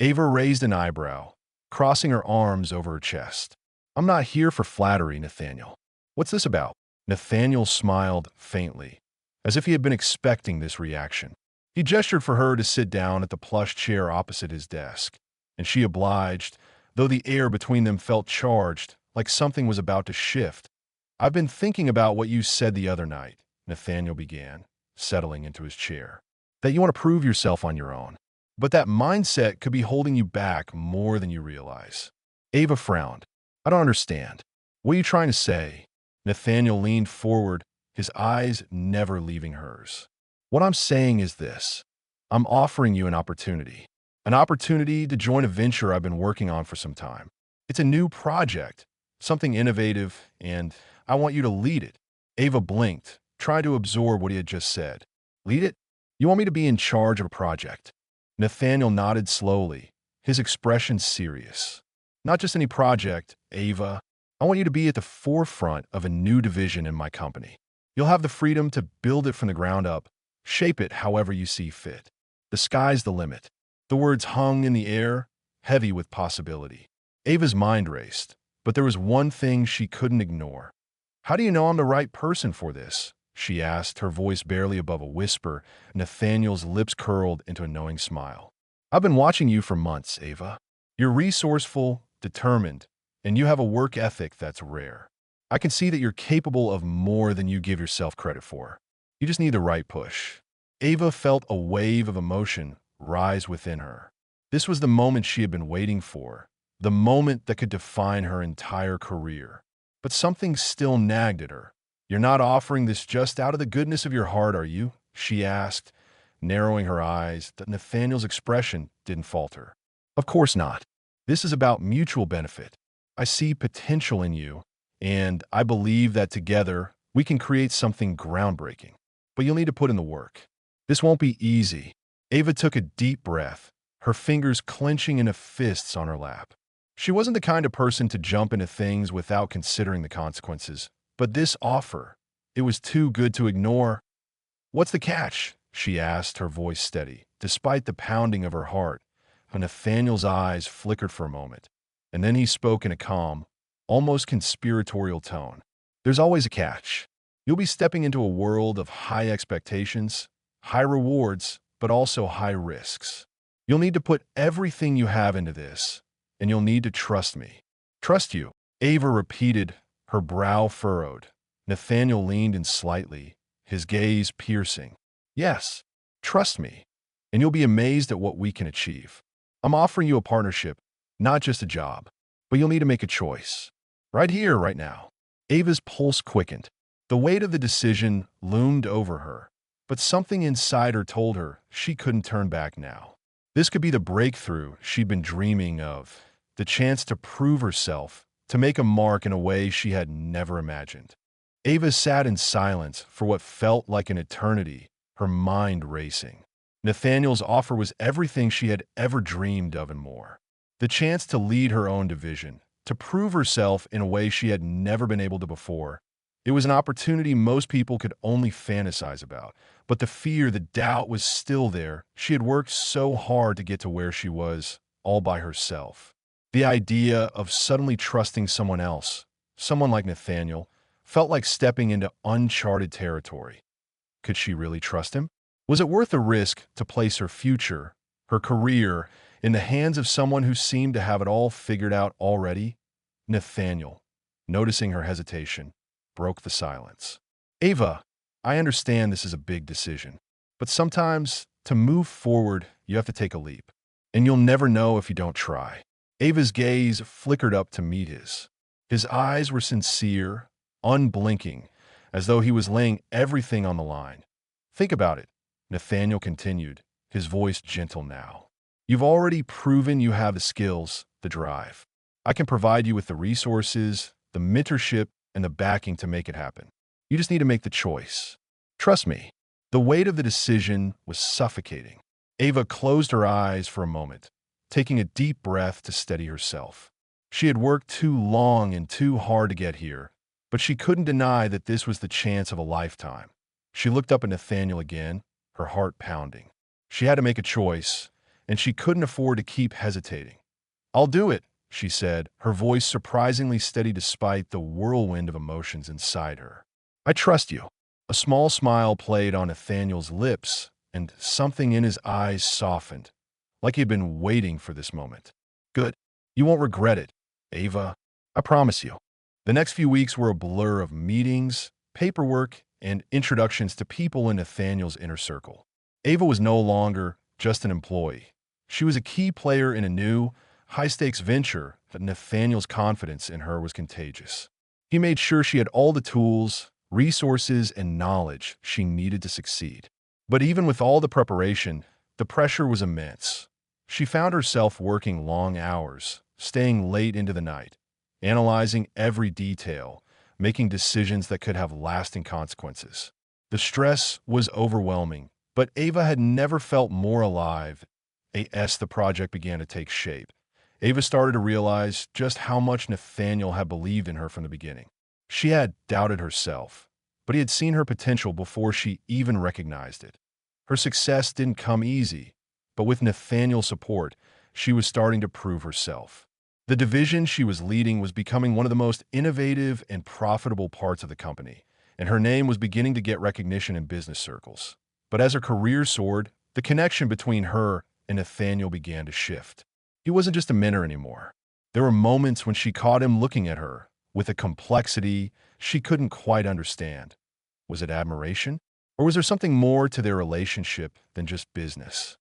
Ava raised an eyebrow, crossing her arms over her chest. "I'm not here for flattery, Nathaniel. What's this about?" Nathaniel smiled faintly, as if he had been expecting this reaction. He gestured for her to sit down at the plush chair opposite his desk, and she obliged, though the air between them felt charged, like something was about to shift. "I've been thinking about what you said the other night," Nathaniel began, settling into his chair. "That you want to prove yourself on your own. But that mindset could be holding you back more than you realize." Ava frowned. "I don't understand. What are you trying to say?" Nathaniel leaned forward, his eyes never leaving hers. "What I'm saying is this. I'm offering you an opportunity. An opportunity to join a venture I've been working on for some time. It's a new project, something innovative, and I want you to lead it." Ava blinked, trying to absorb what he had just said. "Lead it? You want me to be in charge of a project?" Nathaniel nodded slowly, his expression serious. "Not just any project, Ava. I want you to be at the forefront of a new division in my company. You'll have the freedom to build it from the ground up, shape it however you see fit. The sky's the limit." The words hung in the air, heavy with possibility. Ava's mind raced, but there was one thing she couldn't ignore. "How do you know I'm the right person for this?" she asked, her voice barely above a whisper. Nathaniel's lips curled into a knowing smile. "I've been watching you for months, Ava. You're resourceful, determined, and you have a work ethic that's rare. I can see that you're capable of more than you give yourself credit for. You just need the right push." Ava felt a wave of emotion rise within her. This was the moment she had been waiting for, the moment that could define her entire career. But something still nagged at her. "You're not offering this just out of the goodness of your heart, are you?" she asked, narrowing her eyes. That Nathaniel's expression didn't falter. "Of course not. This is about mutual benefit. I see potential in you, and I believe that together we can create something groundbreaking. But you'll need to put in the work. This won't be easy." Ava took a deep breath, her fingers clenching into fists on her lap. She wasn't the kind of person to jump into things without considering the consequences. But this offer, it was too good to ignore. "What's the catch?" she asked, her voice steady, despite the pounding of her heart. Nathaniel's eyes flickered for a moment, and then he spoke in a calm, almost conspiratorial tone. "There's always a catch. You'll be stepping into a world of high expectations, high rewards, but also high risks. You'll need to put everything you have into this, and you'll need to trust me." "Trust you," Ava repeated, her brow furrowed. Nathaniel leaned in slightly, his gaze piercing. "Yes, trust me, and you'll be amazed at what we can achieve. I'm offering you a partnership, not just a job, but you'll need to make a choice. Right here, right now." Ava's pulse quickened. The weight of the decision loomed over her, but something inside her told her she couldn't turn back now. This could be the breakthrough she'd been dreaming of, the chance to prove herself, to make a mark in a way she had never imagined. Ava sat in silence for what felt like an eternity, her mind racing. Nathaniel's offer was everything she had ever dreamed of and more. The chance to lead her own division, to prove herself in a way she had never been able to before. It was an opportunity most people could only fantasize about. But the fear, the doubt was still there. She had worked so hard to get to where she was, all by herself. The idea of suddenly trusting someone else, someone like Nathaniel, felt like stepping into uncharted territory. Could she really trust him? Was it worth the risk to place her future, her career, in the hands of someone who seemed to have it all figured out already? Nathaniel, noticing her hesitation, broke the silence. Ava, I understand this is a big decision, but sometimes to move forward, you have to take a leap, and you'll never know if you don't try. Ava's gaze flickered up to meet his. His eyes were sincere, unblinking, as though he was laying everything on the line. Think about it, Nathaniel continued, his voice gentle now. You've already proven you have the skills, the drive. I can provide you with the resources, the mentorship, and the backing to make it happen. You just need to make the choice. Trust me. The weight of the decision was suffocating. Ava closed her eyes for a moment, taking a deep breath to steady herself. She had worked too long and too hard to get here, but she couldn't deny that this was the chance of a lifetime. She looked up at Nathaniel again, her heart pounding. She had to make a choice, and she couldn't afford to keep hesitating. I'll do it, she said, her voice surprisingly steady despite the whirlwind of emotions inside her. I trust you. A small smile played on Nathaniel's lips, and something in his eyes softened, like he had been waiting for this moment. Good. You won't regret it, Ava. I promise you. The next few weeks were a blur of meetings, paperwork, and introductions to people in Nathaniel's inner circle. Ava was no longer just an employee. She was a key player in a new, high-stakes venture, but Nathaniel's confidence in her was contagious. He made sure she had all the tools, resources, and knowledge she needed to succeed. But even with all the preparation, the pressure was immense. She found herself working long hours, staying late into the night, analyzing every detail, making decisions that could have lasting consequences. The stress was overwhelming, but Ava had never felt more alive. As the project began to take shape, Ava started to realize just how much Nathaniel had believed in her from the beginning. She had doubted herself, but he had seen her potential before she even recognized it. Her success didn't come easy, but with Nathaniel's support, she was starting to prove herself. The division she was leading was becoming one of the most innovative and profitable parts of the company, and her name was beginning to get recognition in business circles. But as her career soared, the connection between her and Nathaniel began to shift. He wasn't just a mentor anymore. There were moments when she caught him looking at her with a complexity she couldn't quite understand. Was it admiration? Or was there something more to their relationship than just business?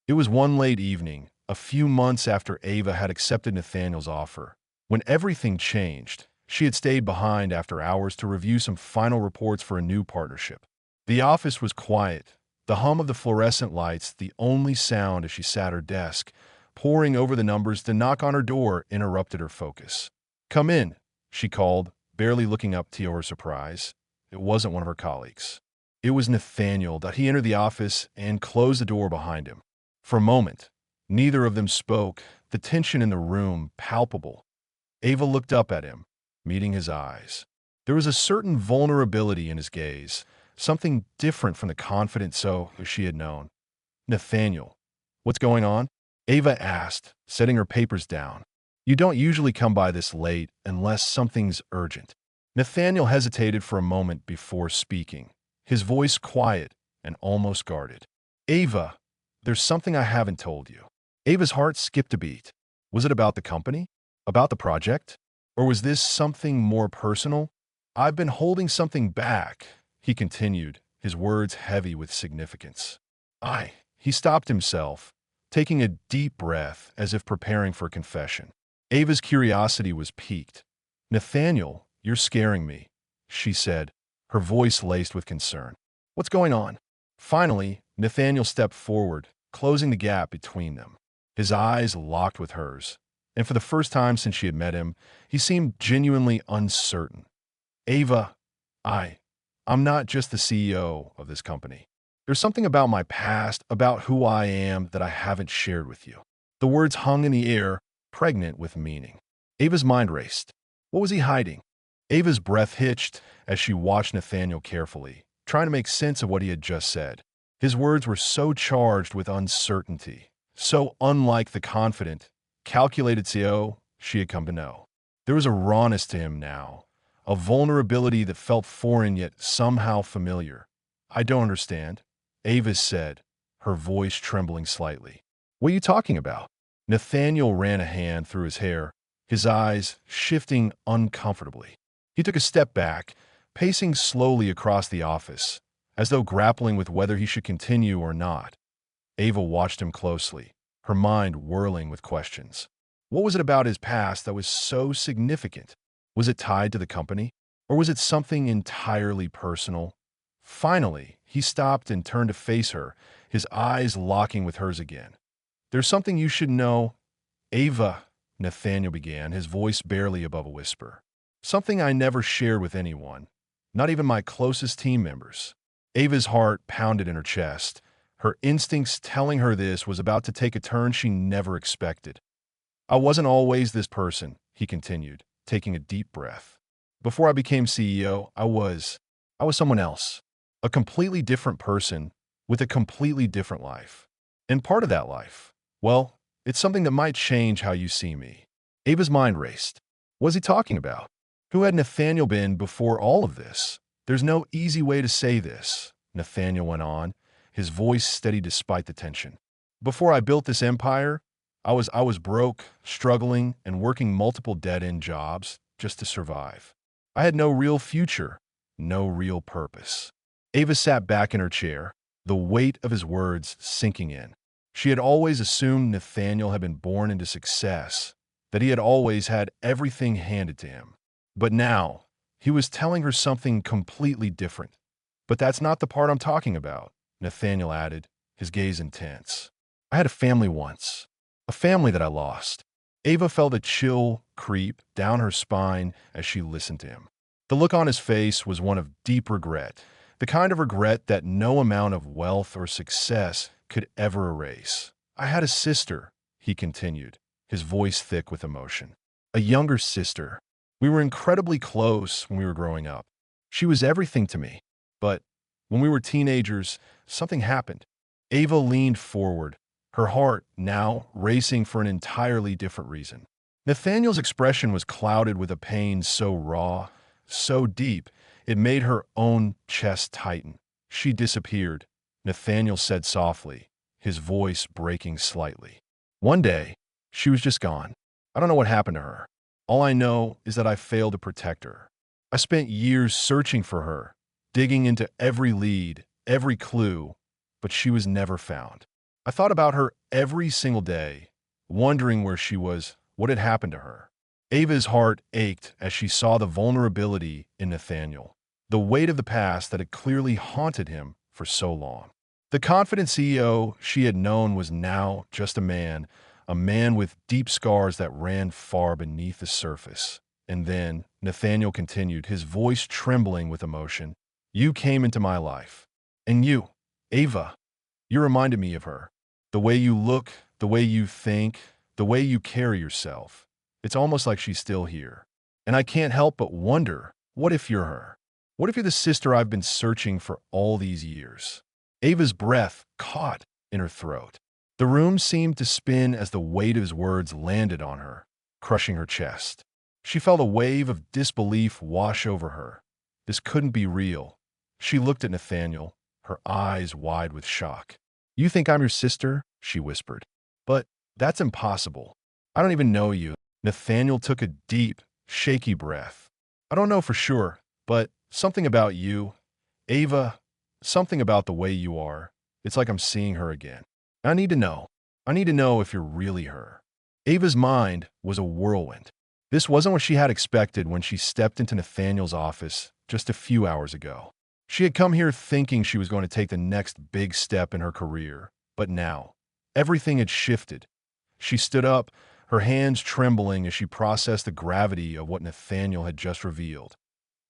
It was one late evening, a few months after Ava had accepted Nathaniel's offer. When everything changed, she had stayed behind after hours to review some final reports for a new partnership. The office was quiet, the hum of the fluorescent lights the only sound as she sat at her desk. Poring over the numbers, the knock on her door interrupted her focus. Come in, she called, barely looking up to her surprise. It wasn't one of her colleagues. It was Nathaniel. He entered the office and closed the door behind him. For a moment, neither of them spoke, the tension in the room palpable. Ava looked up at him, meeting his eyes. There was a certain vulnerability in his gaze, something different from the confident she had known. Nathaniel, what's going on? Ava asked, setting her papers down. You don't usually come by this late unless something's urgent. Nathaniel hesitated for a moment before speaking, his voice quiet and almost guarded. Ava, there's something I haven't told you. Ava's heart skipped a beat. Was it about the company? About the project? Or was this something more personal? I've been holding something back, he continued, his words heavy with significance. He stopped himself, taking a deep breath as if preparing for a confession. Ava's curiosity was piqued. Nathaniel, you're scaring me, she said, her voice laced with concern. What's going on? Finally, Nathaniel stepped forward, closing the gap between them. His eyes locked with hers, And for the first time since she had met him, he seemed genuinely uncertain. Ava, I, I'm not just the CEO of this company. There's something about my past, about who I am, that I haven't shared with you. The words hung in the air, pregnant with meaning. Ava's mind raced. What was he hiding? Ava's breath hitched as she watched Nathaniel carefully, trying to make sense of what he had just said. His words were so charged with uncertainty, so unlike the confident, calculated CEO she had come to know. There was a rawness to him now, a vulnerability that felt foreign yet somehow familiar. I don't understand, Ava said, her voice trembling slightly. What are you talking about? Nathaniel ran a hand through his hair, his eyes shifting uncomfortably. He took a step back, pacing slowly across the office, as though grappling with whether he should continue or not. Ava watched him closely, her mind whirling with questions. What was it about his past that was so significant? Was it tied to the company? Or was it something entirely personal? Finally, he stopped and turned to face her, his eyes locking with hers again. There's something you should know, Ava, Nathaniel began, his voice barely above a whisper. Something I never shared with anyone, not even my closest team members. Ava's heart pounded in her chest. Her instincts telling her this was about to take a turn she never expected. I wasn't always this person, he continued, taking a deep breath. Before I became CEO, I was someone else, a completely different person with a completely different life. And part of that life, well, it's something that might change how you see me. Ava's mind raced. What was he talking about? Who had Nathaniel been before all of this? There's no easy way to say this, Nathaniel went on, his voice steady despite the tension. Before I built this empire, I was broke, struggling, and working multiple dead-end jobs just to survive. I had no real future, no real purpose. Ava sat back in her chair, the weight of his words sinking in. She had always assumed Nathaniel had been born into success, that he had always had everything handed to him. But now, he was telling her something completely different. But that's not the part I'm talking about, Nathaniel added, his gaze intense. I had a family once, a family that I lost. Ava felt a chill creep down her spine as she listened to him. The look on his face was one of deep regret, the kind of regret that no amount of wealth or success could ever erase. I had a sister, he continued, his voice thick with emotion. A younger sister. We were incredibly close when we were growing up. She was everything to me. But when we were teenagers, something happened. Ava leaned forward, her heart now racing for an entirely different reason. Nathaniel's expression was clouded with a pain so raw, so deep, it made her own chest tighten. She disappeared, Nathaniel said softly, his voice breaking slightly. One day, she was just gone. I don't know what happened to her. All I know is that I failed to protect her. I spent years searching for her, digging into every lead, every clue, but she was never found. I thought about her every single day, wondering where she was, what had happened to her. Ava's heart ached as she saw the vulnerability in Nathaniel, the weight of the past that had clearly haunted him for so long. The confident CEO she had known was now just a man with deep scars that ran far beneath the surface. And then, Nathaniel continued, his voice trembling with emotion, you came into my life. And you, Ava, you reminded me of her. The way you look, the way you think, the way you carry yourself. It's almost like she's still here. And I can't help but wonder, what if you're her? What if you're the sister I've been searching for all these years? Ava's breath caught in her throat. The room seemed to spin as the weight of his words landed on her, crushing her chest. She felt a wave of disbelief wash over her. This couldn't be real. She looked at Nathaniel, her eyes wide with shock. You think I'm your sister? She whispered. But that's impossible. I don't even know you. Nathaniel took a deep, shaky breath. I don't know for sure, but something about you, Ava, something about the way you are. It's like I'm seeing her again. I need to know. I need to know if you're really her. Ava's mind was a whirlwind. This wasn't what she had expected when she stepped into Nathaniel's office just a few hours ago. She had come here thinking she was going to take the next big step in her career, but now, everything had shifted. She stood up, her hands trembling as she processed the gravity of what Nathaniel had just revealed.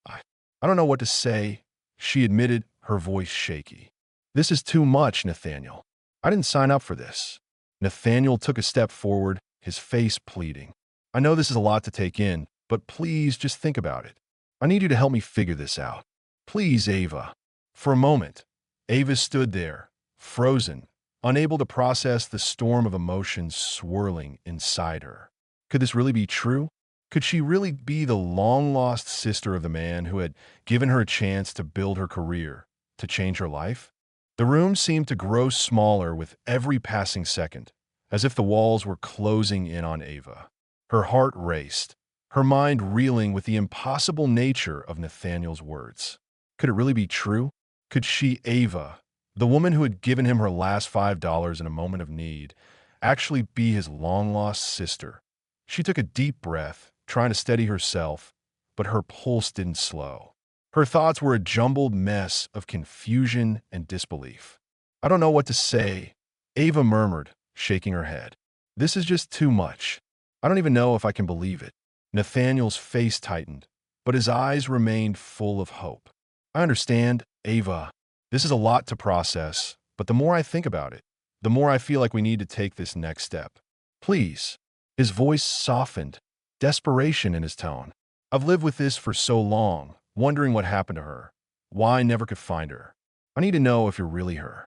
I, I don't know what to say, she admitted, her voice shaky. This is too much, Nathaniel. I didn't sign up for this. Nathaniel took a step forward, his face pleading. I know this is a lot to take in, but please just think about it. I need you to help me figure this out. Please, Ava. For a moment, Ava stood there, frozen, unable to process the storm of emotions swirling inside her. Could this really be true? Could she really be the long-lost sister of the man who had given her a chance to build her career, to change her life? The room seemed to grow smaller with every passing second, as if the walls were closing in on Ava. Her heart raced, her mind reeling with the impossible nature of Nathaniel's words. Could it really be true? Could she, Ava, the woman who had given him her last $5 in a moment of need, actually be his long-lost sister? She took a deep breath, trying to steady herself, but her pulse didn't slow. Her thoughts were a jumbled mess of confusion and disbelief. I don't know what to say, Ava murmured, shaking her head. This is just too much. I don't even know if I can believe it. Nathaniel's face tightened, but his eyes remained full of hope. I understand, Ava. This is a lot to process, but the more I think about it, the more I feel like we need to take this next step. Please. His voice softened, desperation in his tone. I've lived with this for so long, wondering what happened to her, why I never could find her. I need to know if you're really her.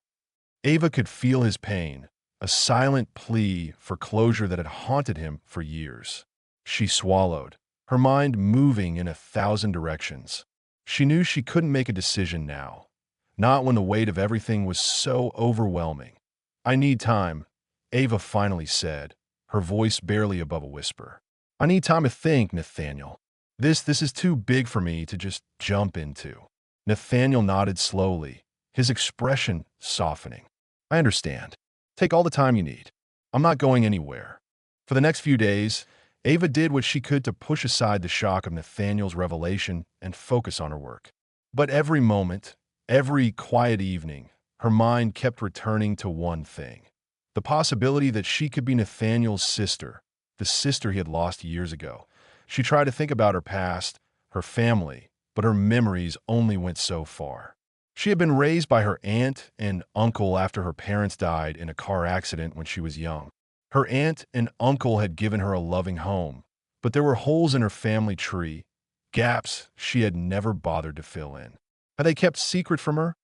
Ava could feel his pain, a silent plea for closure that had haunted him for years. She swallowed, her mind moving in 1,000 directions. She knew she couldn't make a decision now, not when the weight of everything was so overwhelming. I need time, Ava finally said, her voice barely above a whisper. I need time to think, Nathaniel. This is too big for me to just jump into. Nathaniel nodded slowly, his expression softening. I understand. Take all the time you need. I'm not going anywhere. For the next few days, Ava did what she could to push aside the shock of Nathaniel's revelation and focus on her work. But every moment, every quiet evening, her mind kept returning to one thing. The possibility that she could be Nathaniel's sister, the sister he had lost years ago. She tried to think about her past, her family, but her memories only went so far. She had been raised by her aunt and uncle after her parents died in a car accident when she was young. Her aunt and uncle had given her a loving home, but there were holes in her family tree, gaps she had never bothered to fill in. Had they kept secret from her?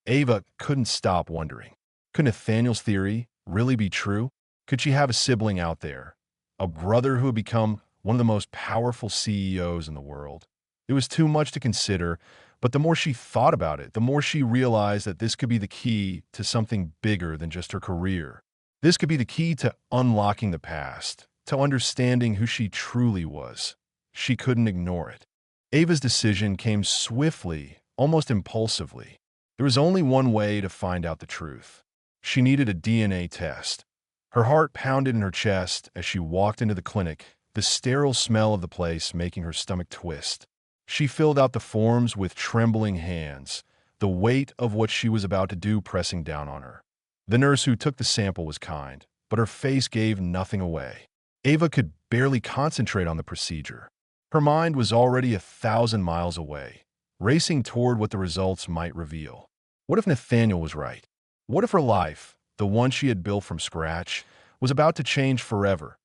Ava couldn't stop wondering. Could Nathaniel's theory really be true? Could she have a sibling out there, a brother who had become one of the most powerful CEOs in the world? It was too much to consider, but the more she thought about it, the more she realized that this could be the key to something bigger than just her career. This could be the key to unlocking the past, to understanding who she truly was. She couldn't ignore it. Ava's decision came swiftly, almost impulsively. There was only one way to find out the truth. She needed a DNA test. Her heart pounded in her chest as she walked into the clinic, the sterile smell of the place making her stomach twist. She filled out the forms with trembling hands, the weight of what she was about to do pressing down on her. The nurse who took the sample was kind, but her face gave nothing away. Ava could barely concentrate on the procedure. Her mind was already 1,000 miles away, racing toward what the results might reveal. What if Nathaniel was right? What if her life, the one she had built from scratch, was about to change forever?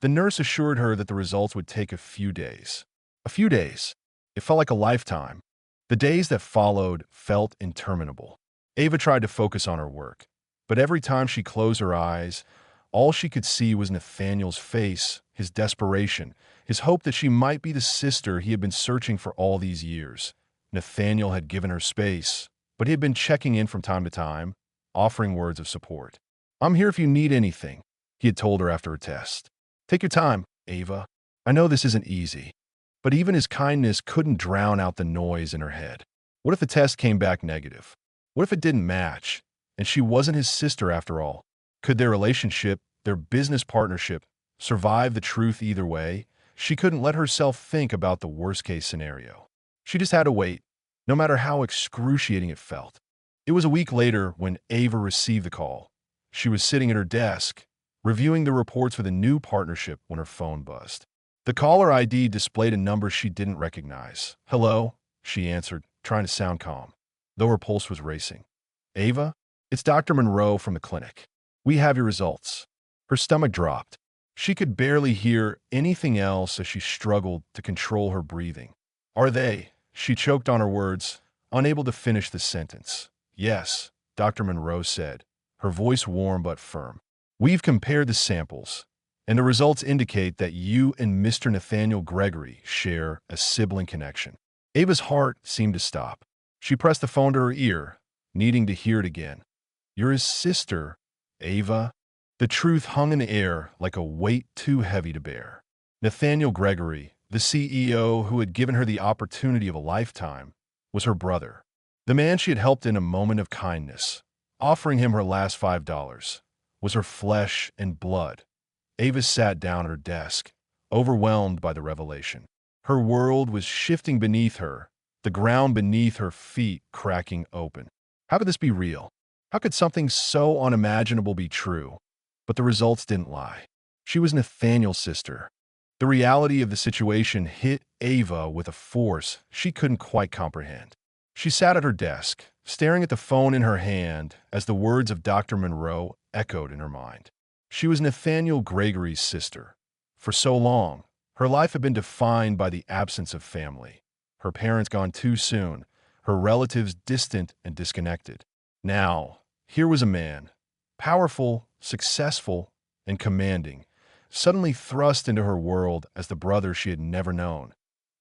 The nurse assured her that the results would take a few days. A few days. It felt like a lifetime. The days that followed felt interminable. Ava tried to focus on her work, but every time she closed her eyes, all she could see was Nathaniel's face, his desperation, his hope that she might be the sister he had been searching for all these years. Nathaniel had given her space, but he had been checking in from time to time, offering words of support. I'm here if you need anything, he had told her after her test. Take your time, Ava. I know this isn't easy. But even his kindness couldn't drown out the noise in her head. What if the test came back negative? What if it didn't match, and she wasn't his sister after all? Could their relationship, their business partnership, survive the truth either way? She couldn't let herself think about the worst-case scenario. She just had to wait, no matter how excruciating it felt. It was a week later when Ava received the call. She was sitting at her desk, reviewing the reports with a new partnership when her phone buzzed. The caller ID displayed a number she didn't recognize. "Hello," she answered, trying to sound calm, though her pulse was racing. "Ava? It's Dr. Monroe from the clinic. We have your results." Her stomach dropped. She could barely hear anything else as she struggled to control her breathing. "Are they?" She choked on her words, unable to finish the sentence. "Yes," Dr. Monroe said, her voice warm but firm. "We've compared the samples, and the results indicate that you and Mr. Nathaniel Gregory share a sibling connection." Ava's heart seemed to stop. She pressed the phone to her ear, needing to hear it again. "You're his sister, Ava." The truth hung in the air like a weight too heavy to bear. Nathaniel Gregory, the CEO who had given her the opportunity of a lifetime, was her brother. The man she had helped in a moment of kindness, offering him her last $5, was her flesh and blood. Ava sat down at her desk, overwhelmed by the revelation. Her world was shifting beneath her, the ground beneath her feet cracking open. How could this be real? How could something so unimaginable be true? But the results didn't lie. She was Nathaniel's sister. The reality of the situation hit Ava with a force she couldn't quite comprehend. She sat at her desk, staring at the phone in her hand as the words of Dr. Monroe echoed in her mind. She was Nathaniel Gregory's sister. For so long, her life had been defined by the absence of family. Her parents gone too soon, her relatives distant and disconnected. Now, here was a man, powerful, successful, and commanding, suddenly thrust into her world as the brother she had never known.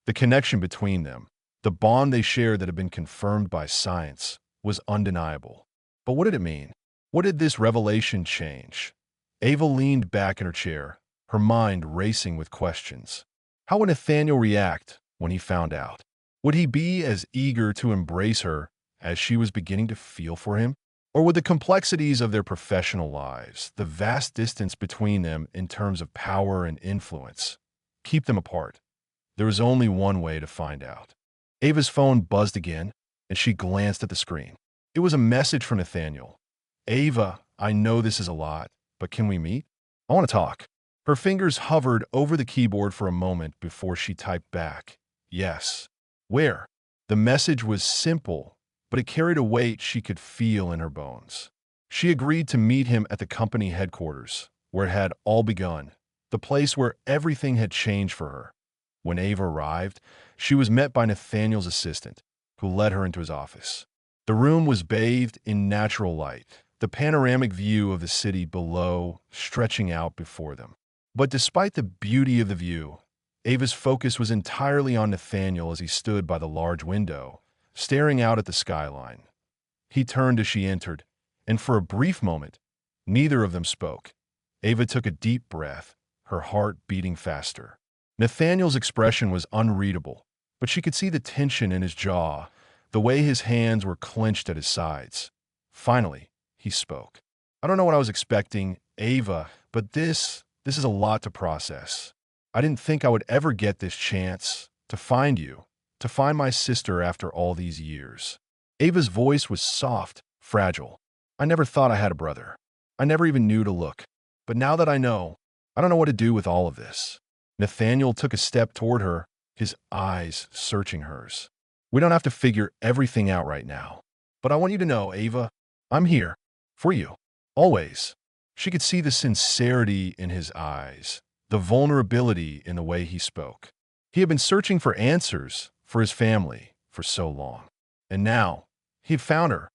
The connection between them, the bond they shared that had been confirmed by science, was undeniable. But what did it mean? What did this revelation change? Ava leaned back in her chair, her mind racing with questions. How would Nathaniel react when he found out? Would he be as eager to embrace her as she was beginning to feel for him? Or would the complexities of their professional lives, the vast distance between them in terms of power and influence, keep them apart? There was only one way to find out. Ava's phone buzzed again, and she glanced at the screen. It was a message from Nathaniel. "Ava, I know this is a lot, but can we meet? I want to talk." Her fingers hovered over the keyboard for a moment before she typed back, "Yes." "Where?" The message was simple, but it carried a weight she could feel in her bones. She agreed to meet him at the company headquarters, where it had all begun, the place where everything had changed for her. When Ava arrived, she was met by Nathaniel's assistant, who led her into his office. The room was bathed in natural light, the panoramic view of the city below stretching out before them. But despite the beauty of the view, Ava's focus was entirely on Nathaniel as he stood by the large window, staring out at the skyline. He turned as she entered, and for a brief moment, neither of them spoke. Ava took a deep breath, her heart beating faster. Nathaniel's expression was unreadable, but she could see the tension in his jaw, the way his hands were clenched at his sides. Finally, he spoke. "I don't know what I was expecting, Ava, but this is a lot to process. I didn't think I would ever get this chance to find you, to find my sister after all these years." Ava's voice was soft, fragile. "I never thought I had a brother. I never even knew to look. But now that I know, I don't know what to do with all of this." Nathaniel took a step toward her, his eyes searching hers. "We don't have to figure everything out right now. But I want you to know, Ava, I'm here. For you. Always." She could see the sincerity in his eyes, the vulnerability in the way he spoke. He had been searching for answers for his family for so long. And now, he had found her.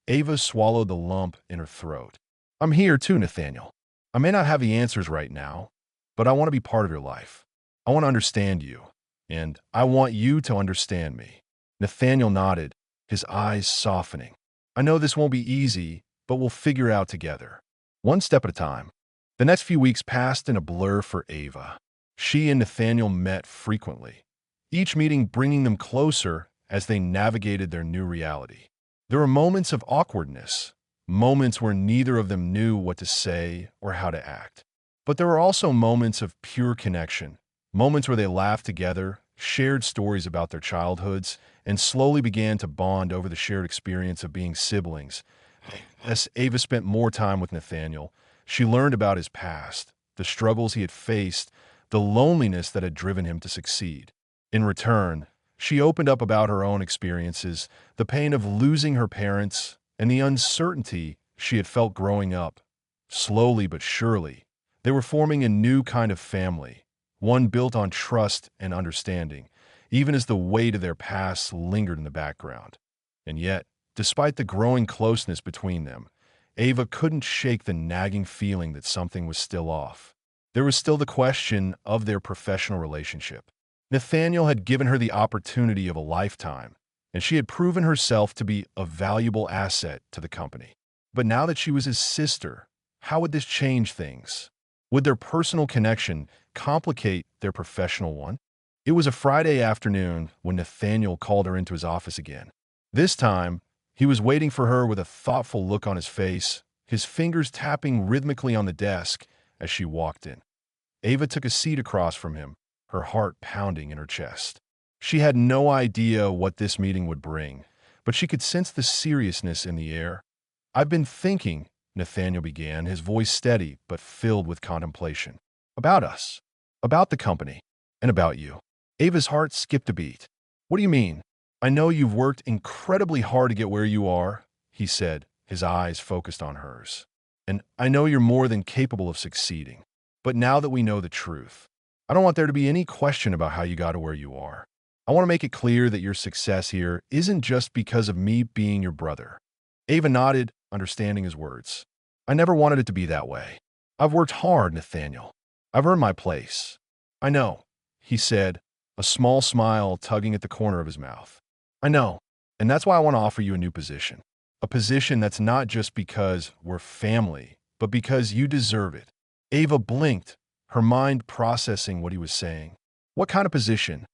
Ava swallowed the lump in her throat. "I'm here too, Nathaniel. I may not have the answers right now, but I want to be part of your life. I want to understand you, and I want you to understand me." Nathaniel nodded, his eyes softening. "I know this won't be easy, but we'll figure it out together. One step at a time." The next few weeks passed in a blur for Ava. She and Nathaniel met frequently, each meeting bringing them closer as they navigated their new reality. There were moments of awkwardness, moments where neither of them knew what to say or how to act. But there were also moments of pure connection, moments where they laughed together, shared stories about their childhoods, and slowly began to bond over the shared experience of being siblings. As Ava spent more time with Nathaniel, She learned about his past, the struggles he had faced, the loneliness that had driven him to succeed. In return, she opened up about her own experiences, the pain of losing her parents, and the uncertainty she had felt growing up. Slowly but surely, they were forming a new kind of family, one built on trust and understanding, even as the weight of their past lingered in the background. And yet, despite the growing closeness between them, Ava couldn't shake the nagging feeling that something was still off. There was still the question of their professional relationship. Nathaniel had given her the opportunity of a lifetime, and she had proven herself to be a valuable asset to the company. But now that she was his sister, how would this change things? Would their personal connection complicate their professional one? It was a Friday afternoon when Nathaniel called her into his office again. This time, he was waiting for her with a thoughtful look on his face, his fingers tapping rhythmically on the desk as she walked in. Ava took a seat across from him, her heart pounding in her chest. She had no idea what this meeting would bring, but she could sense the seriousness in the air. "I've been thinking," Nathaniel began, his voice steady but filled with contemplation. "About us, about the company, and about you." Ava's heart skipped a beat. "What do you mean?" "I know you've worked incredibly hard to get where you are," he said, his eyes focused on hers. "And I know you're more than capable of succeeding. But now that we know the truth, I don't want there to be any question about how you got to where you are. I want to make it clear that your success here isn't just because of me being your brother." Ava nodded, understanding his words. "I never wanted it to be that way. I've worked hard, Nathaniel. I've earned my place." "I know," he said, a small smile tugging at the corner of his mouth. "I know, and that's why I want to offer you a new position. A position that's not just because we're family, but because you deserve it." Ava blinked, her mind processing what he was saying. "What kind of position?"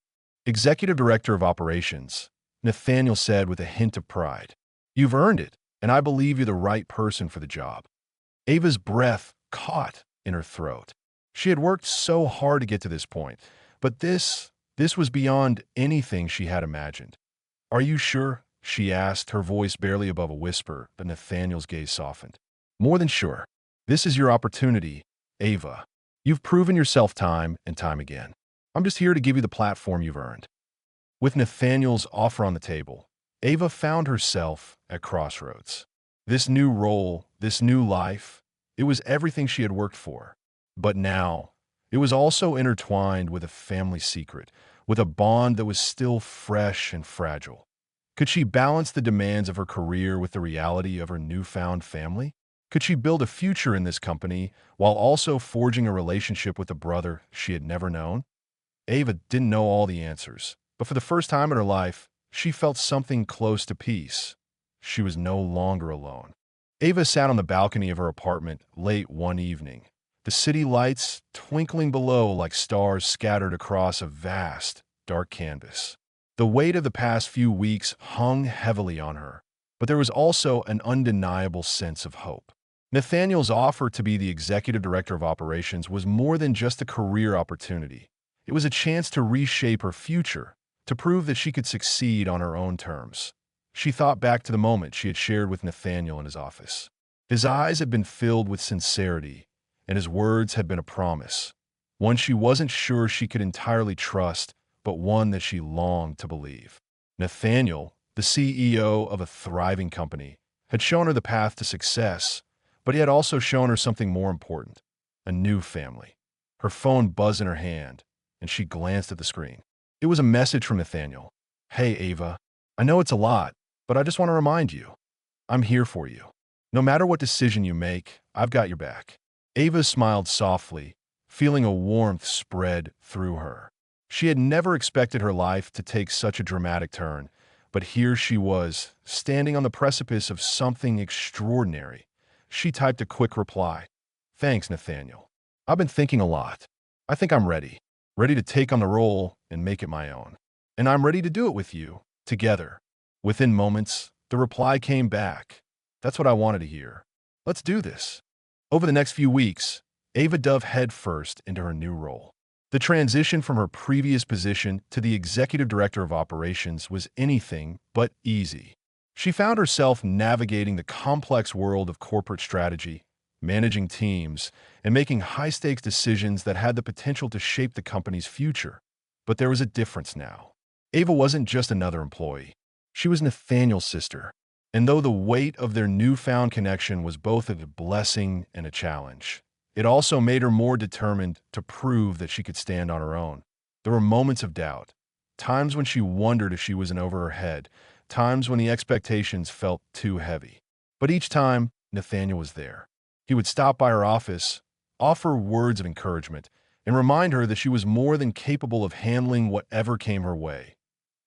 "Executive Director of Operations," Nathaniel said with a hint of pride. "You've earned it, and I believe you're the right person for the job." Ava's breath caught in her throat. She had worked so hard to get to this point, but this was beyond anything she had imagined. "Are you sure?" she asked, her voice barely above a whisper, but Nathaniel's gaze softened. "More than sure. This is your opportunity, Ava. You've proven yourself time and time again. I'm just here to give you the platform you've earned." With Nathaniel's offer on the table, Ava found herself at crossroads. This new role, this new life, it was everything she had worked for. But now, it was also intertwined with a family secret, with a bond that was still fresh and fragile. Could she balance the demands of her career with the reality of her newfound family? Could she build a future in this company while also forging a relationship with a brother she had never known? Ava didn't know all the answers, but for the first time in her life, she felt something close to peace. She was no longer alone. Ava sat on the balcony of her apartment late one evening, the city lights twinkling below like stars scattered across a vast, dark canvas. The weight of the past few weeks hung heavily on her, but there was also an undeniable sense of hope. Nathaniel's offer to be the executive director of operations was more than just a career opportunity. It was a chance to reshape her future, to prove that she could succeed on her own terms. She thought back to the moment she had shared with Nathaniel in his office. His eyes had been filled with sincerity, and his words had been a promise, one she wasn't sure she could entirely trust, but one that she longed to believe. Nathaniel, the CEO of a thriving company, had shown her the path to success, but he had also shown her something more important, a new family. Her phone buzzed in her hand, and she glanced at the screen. It was a message from Nathaniel. "Hey, Ava, I know it's a lot, but I just want to remind you, I'm here for you. No matter what decision you make, I've got your back." Ava smiled softly, feeling a warmth spread through her. She had never expected her life to take such a dramatic turn, but here she was, standing on the precipice of something extraordinary. She typed a quick reply. "Thanks, Nathaniel. I've been thinking a lot. I think I'm ready. Ready to take on the role and make it my own. And I'm ready to do it with you, together." Within moments, the reply came back. "That's what I wanted to hear. Let's do this." Over the next few weeks, Ava dove headfirst into her new role. The transition from her previous position to the executive director of operations was anything but easy. She found herself navigating the complex world of corporate strategy, managing teams, and making high-stakes decisions that had the potential to shape the company's future. But there was a difference now. Ava wasn't just another employee. She was Nathaniel's sister. And though the weight of their newfound connection was both a blessing and a challenge, it also made her more determined to prove that she could stand on her own. There were moments of doubt, times when she wondered if she was in over her head, times when the expectations felt too heavy. But each time, Nathaniel was there. He would stop by her office, offer words of encouragement, and remind her that she was more than capable of handling whatever came her way.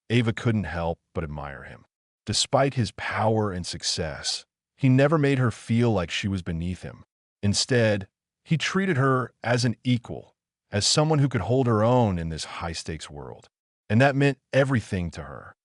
Ava couldn't help but admire him. Despite his power and success, he never made her feel like she was beneath him. Instead, he treated her as an equal, as someone who could hold her own in this high-stakes world. And that meant everything to her.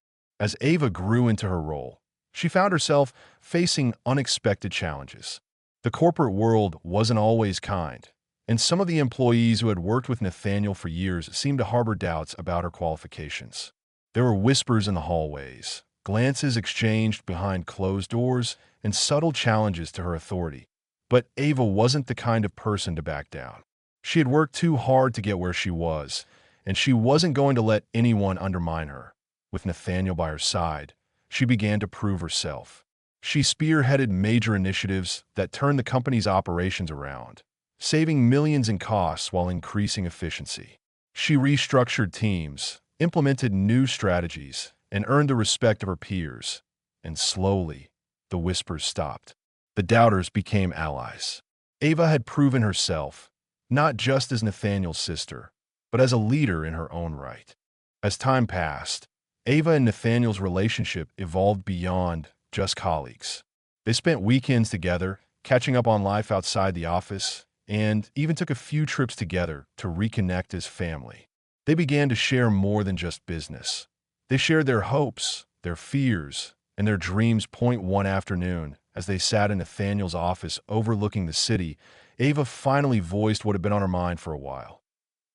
As Ava grew into her role, she found herself facing unexpected challenges. The corporate world wasn't always kind, and some of the employees who had worked with Nathaniel for years seemed to harbor doubts about her qualifications. There were whispers in the hallways, glances exchanged behind closed doors, and subtle challenges to her authority. But Ava wasn't the kind of person to back down. She had worked too hard to get where she was, and she wasn't going to let anyone undermine her. With Nathaniel by her side, she began to prove herself. She spearheaded major initiatives that turned the company's operations around, saving millions in costs while increasing efficiency. She restructured teams, implemented new strategies, and earned the respect of her peers. And slowly, the whispers stopped. The doubters became allies. Ava had proven herself, not just as Nathaniel's sister, but as a leader in her own right. As time passed, Ava and Nathaniel's relationship evolved beyond just colleagues. They spent weekends together, catching up on life outside the office, and even took a few trips together to reconnect as family. They began to share more than just business. They shared their hopes, their fears, and their dreams. One afternoon, as they sat in Nathaniel's office overlooking the city, Ava finally voiced what had been on her mind for a while.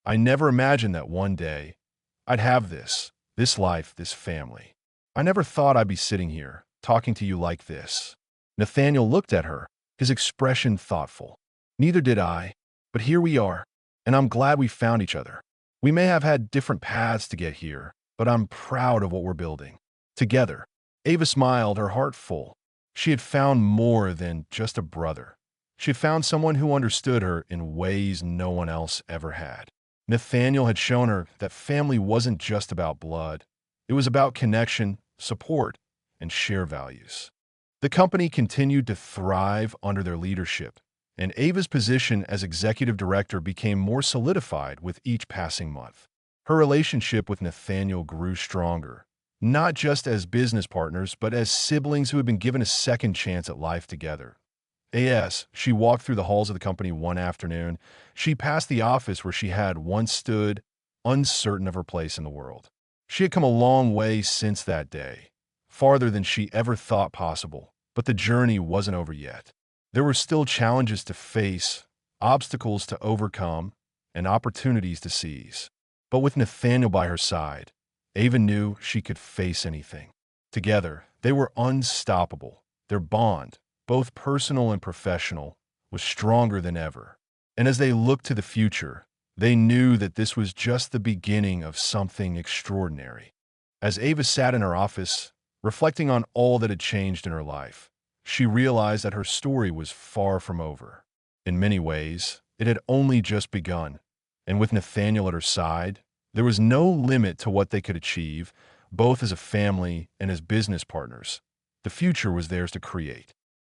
"I never imagined that one day I'd have this life, this family. I never thought I'd be sitting here, talking to you like this." Nathaniel looked at her, his expression thoughtful. "Neither did I, but here we are, and I'm glad we found each other. We may have had different paths to get here, but I'm proud of what we're building together." Ava smiled, her heart full. She had found more than just a brother. She had found someone who understood her in ways no one else ever had. Nathaniel had shown her that family wasn't just about blood. It was about connection, support, and shared values. The company continued to thrive under their leadership, and Ava's position as executive director became more solidified with each passing month. Her relationship with Nathaniel grew stronger, not just as business partners, but as siblings who had been given a second chance at life together. As she walked through the halls of the company one afternoon, she passed the office where she had once stood, uncertain of her place in the world. She had come a long way since that day, farther than she ever thought possible, but the journey wasn't over yet. There were still challenges to face, obstacles to overcome, and opportunities to seize. But with Nathaniel by her side, Ava knew she could face anything. Together, they were unstoppable. Their bond, both personal and professional, was stronger than ever. And as they looked to the future, they knew that this was just the beginning of something extraordinary. As Ava sat in her office, reflecting on all that had changed in her life, she realized that her story was far from over. In many ways, it had only just begun. And with Nathaniel at her side, there was no limit to what they could achieve, both as a family and as business partners. The future was theirs to create.